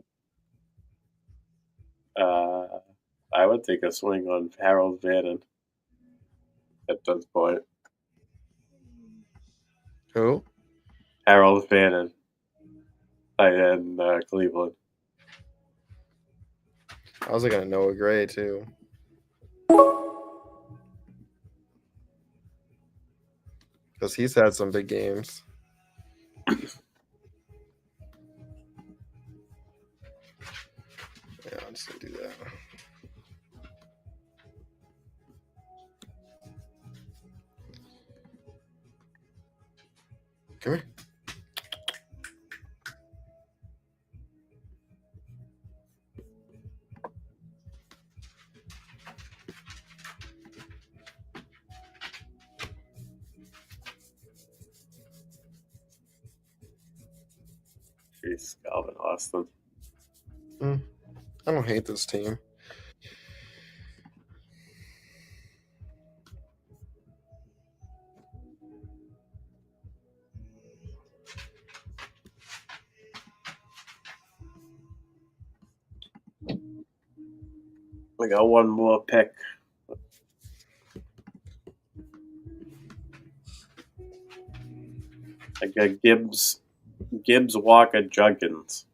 B: I would take a swing on Harold Vannon at this point.
A: Who?
B: Harold Vannon. Tight end, Cleveland.
A: I was looking at Noah Gray, too. Because he's had some big games. Yeah, I'm just going to do that. Come here.
B: Jeez, Calvin Austin.
A: I don't hate this team.
B: We got one more pick. I got Gibbs Gibbs, Walker, Juggins.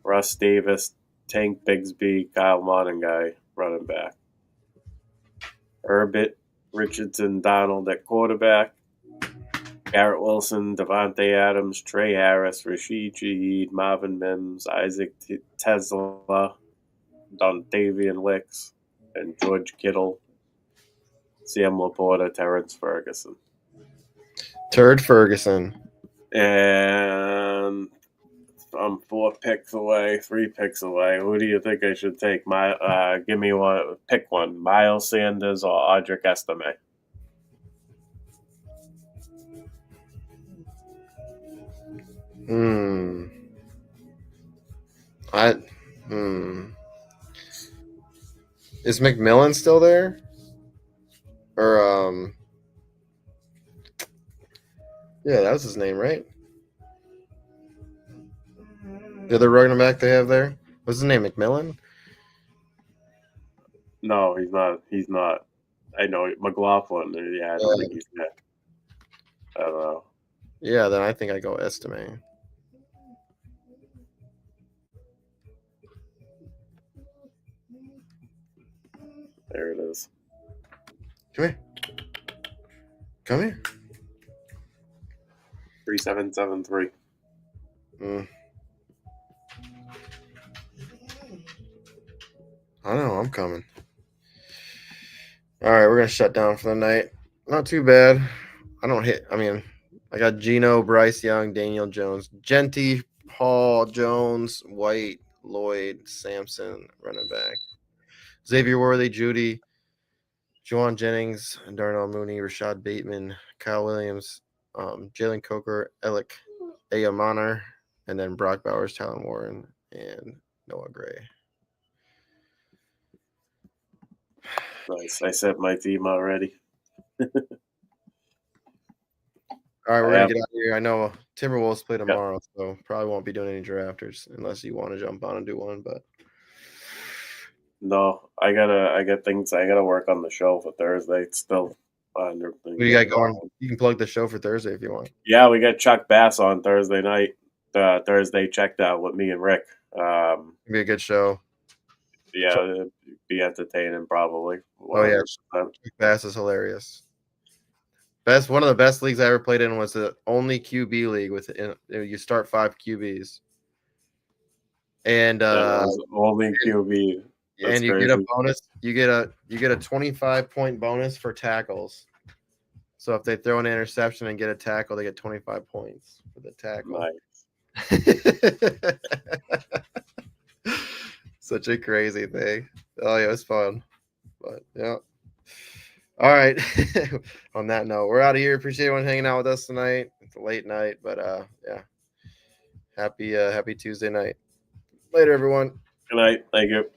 B: Russ Davis, Tank Bigsby, Kyle Monangai, running back. Herbert, Richardson, Donald at quarterback. Garrett Wilson, Devontae Adams, Trey Harris, Rashid Shaheed, Marvin Mims, Isaac Tesla, Dontavian Wicks, and George Kittle, Sam Laporta, Terrence Ferguson.
A: Turd Ferguson.
B: And I'm 3 picks away. Who do you think I should take? Give me one. Pick one. Miles Sanders or Audric Estime?
A: Is McMillan still there? Or yeah, that was his name, right? The other running back they have there? What's his name? McMillan?
B: No, he's not. He's not. I know McLaughlin. Yeah, I don't think he's there. I don't know.
A: Yeah, then I think I go Estime.
B: There it is.
A: Come here. Come here.
B: 3773.
A: I know, I'm coming. All right, we're going to shut down for the night. Not too bad. I got Gino, Bryce Young, Daniel Jones, Genty, Paul, Jones, White, Lloyd, Sampson, running back. Xavier Worthy, Judy, Juwan Jennings, Darnell Mooney, Rashad Bateman, Kyle Williams, Jalen Coker, Alec Ayamaner, and then Brock Bowers, Talon Warren, and Noah Gray.
B: Nice. I set my team already.
A: All right, we're going to get out of here. I know Timberwolves play tomorrow, so probably won't be doing any drafters unless you want to jump on and do one. But
B: no, I got things. I gotta work on the show for Thursday. It's still under.
A: What do you got going? You can plug the show for Thursday if you want.
B: Yeah, we got Chuck Bass on Thursday night. Thursday checked out with me and Rick.
A: It'll be a good show.
B: Yeah, it'd be entertaining probably.
A: Oh yeah, Chuck Bass is hilarious. One of the best leagues I ever played in was the only QB league with you start 5 QBs. And
B: only QB.
A: That's and you crazy. Get a bonus. You get a 25-point bonus for tackles. So if they throw an interception and get a tackle, they get 25 points for the tackle. Nice. Such a crazy thing. Oh yeah, it was fun. But yeah. All right. On that note, we're out of here. Appreciate everyone hanging out with us tonight. It's a late night, but yeah. Happy Tuesday night. Later, everyone.
B: Good night. Thank you.